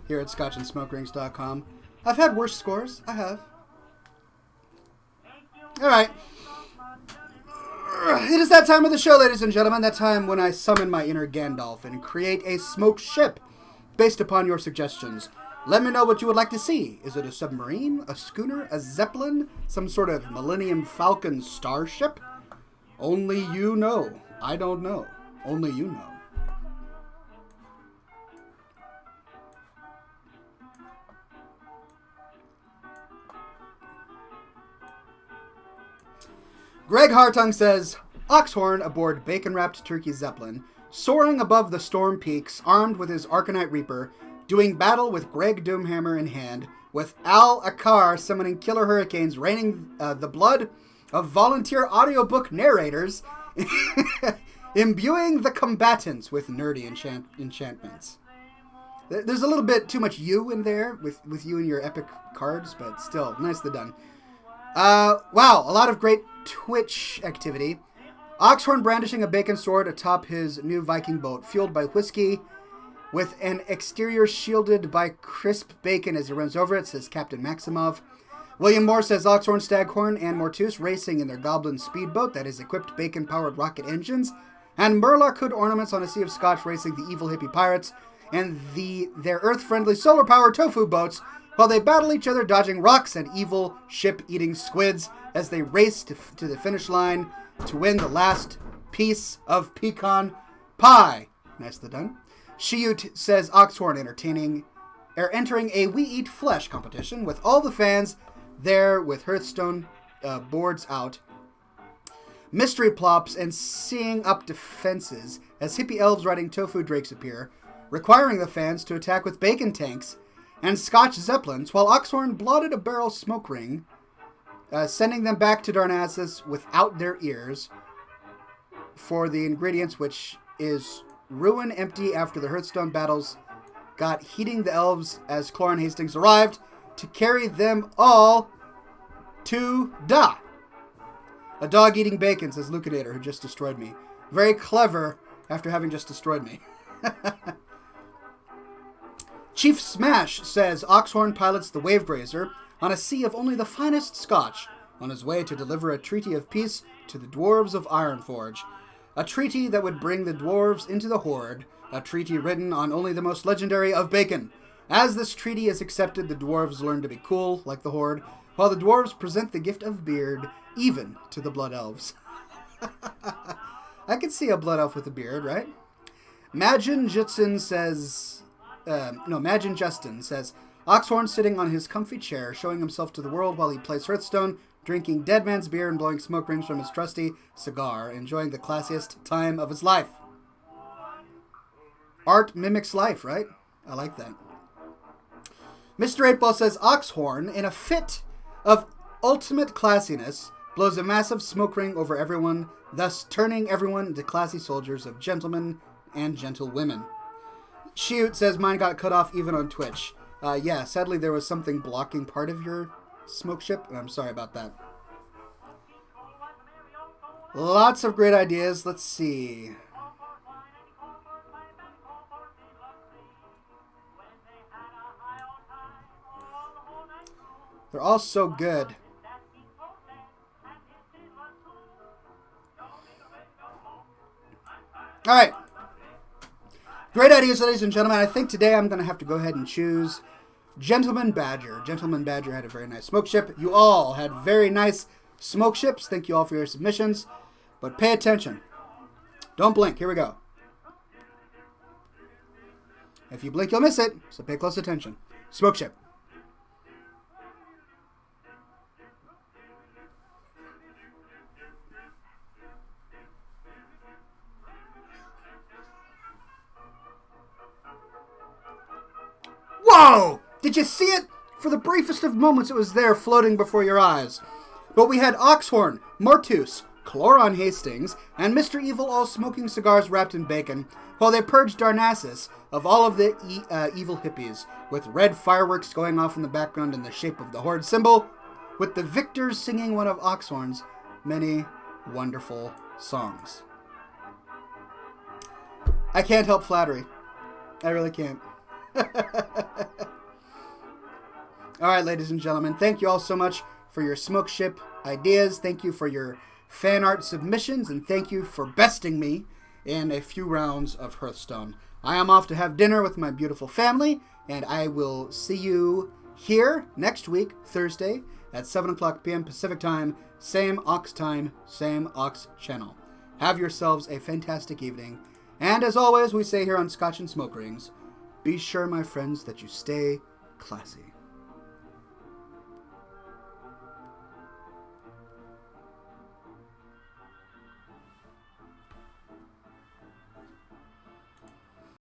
here at ScotchAndSmokeRings.com. I've had worse scores. I have. Alright. It is that time of the show, ladies and gentlemen. That time when I summon my inner Gandalf and create a smoke ship based upon your suggestions. Let me know what you would like to see. Is it a submarine, a schooner, a zeppelin, some sort of Millennium Falcon starship? Only you know. I don't know. Only you know. Greg Hartung says, Oxhorn aboard bacon-wrapped turkey zeppelin, soaring above the storm peaks, armed with his Arcanite Reaper, doing battle with Greg Doomhammer in hand, with Al Akar summoning killer hurricanes, raining the blood of volunteer audiobook narrators, imbuing the combatants with nerdy enchantments. There's a little bit too much you in there with you and your epic cards, but still, nicely done. Wow, a lot of great Twitch activity. Oxhorn brandishing a bacon sword atop his new Viking boat, fueled by whiskey, with an exterior shielded by crisp bacon as he runs over it, says Captain Maximov. William Moore says Oxhorn, Staghorn, and Mortus racing in their Goblin speedboat that is equipped bacon-powered rocket engines, and Murloc hood ornaments on a sea of Scotch racing the evil hippie pirates, and their Earth-friendly solar-powered tofu boats, while they battle each other dodging rocks and evil ship-eating squids as they race to the finish line to win the last piece of pecan pie. Nicely done. Shiut says Oxhorn entering a We Eat Flesh competition with all the fans there with Hearthstone boards out, mystery plops, and seeing up defenses as hippie elves riding tofu drakes appear, requiring the fans to attack with bacon tanks and Scotch zeppelins, while Oxhorn blotted a barrel smoke ring, sending them back to Darnassus without their ears for the ingredients, which is ruin empty after the Hearthstone battles got heating the elves as Clorin Hastings arrived to carry them all to da. A dog eating bacon, says Lucanator, who just destroyed me. Very clever after having just destroyed me. Chief Smash says Oxhorn pilots the Wavegrazer on a sea of only the finest Scotch on his way to deliver a treaty of peace to the dwarves of Ironforge. A treaty that would bring the dwarves into the Horde. A treaty written on only the most legendary of bacon. As this treaty is accepted, the dwarves learn to be cool, like the Horde, while the dwarves present the gift of beard, even to the Blood Elves. I could see a Blood Elf with a beard, right? Majin Justin says, Oxhorn sitting on his comfy chair, showing himself to the world while he plays Hearthstone, drinking dead man's beer and blowing smoke rings from his trusty cigar, enjoying the classiest time of his life. Art mimics life, right? I like that. Mr. 8-Ball says Oxhorn, in a fit of ultimate classiness, blows a massive smoke ring over everyone, thus turning everyone into classy soldiers of gentlemen and gentlewomen. Shoot says mine got cut off even on Twitch. Yeah, sadly there was something blocking part of your smoke ship, and I'm sorry about that. Lots of great ideas. Let's see. They're all so good. All right. Great ideas, ladies and gentlemen. I think today I'm going to have to go ahead and choose Gentleman Badger. Gentleman Badger had a very nice smoke ship. You all had very nice smoke ships. Thank you all for your submissions. But pay attention. Don't blink. Here we go. If you blink, you'll miss it. So pay close attention. Smoke ship. Whoa! Did you see it? For the briefest of moments, it was there floating before your eyes. But we had Oxhorn, Mortus, Cloron Hastings, and Mr. Evil all smoking cigars wrapped in bacon, while they purged Darnassus of all of the evil hippies, with red fireworks going off in the background in the shape of the Horde symbol, with the victors singing one of Oxhorn's many wonderful songs. I can't help flattery. I really can't. All right, ladies and gentlemen, thank you all so much for your smoke ship ideas. Thank you for your fan art submissions, and thank you for besting me in a few rounds of Hearthstone. I am off to have dinner with my beautiful family, and I will see you here next week, Thursday, at 7 o'clock p.m. Pacific time, same Ox channel. Have yourselves a fantastic evening, and as always, we say here on Scotch and Smoke Rings, be sure, my friends, that you stay classy.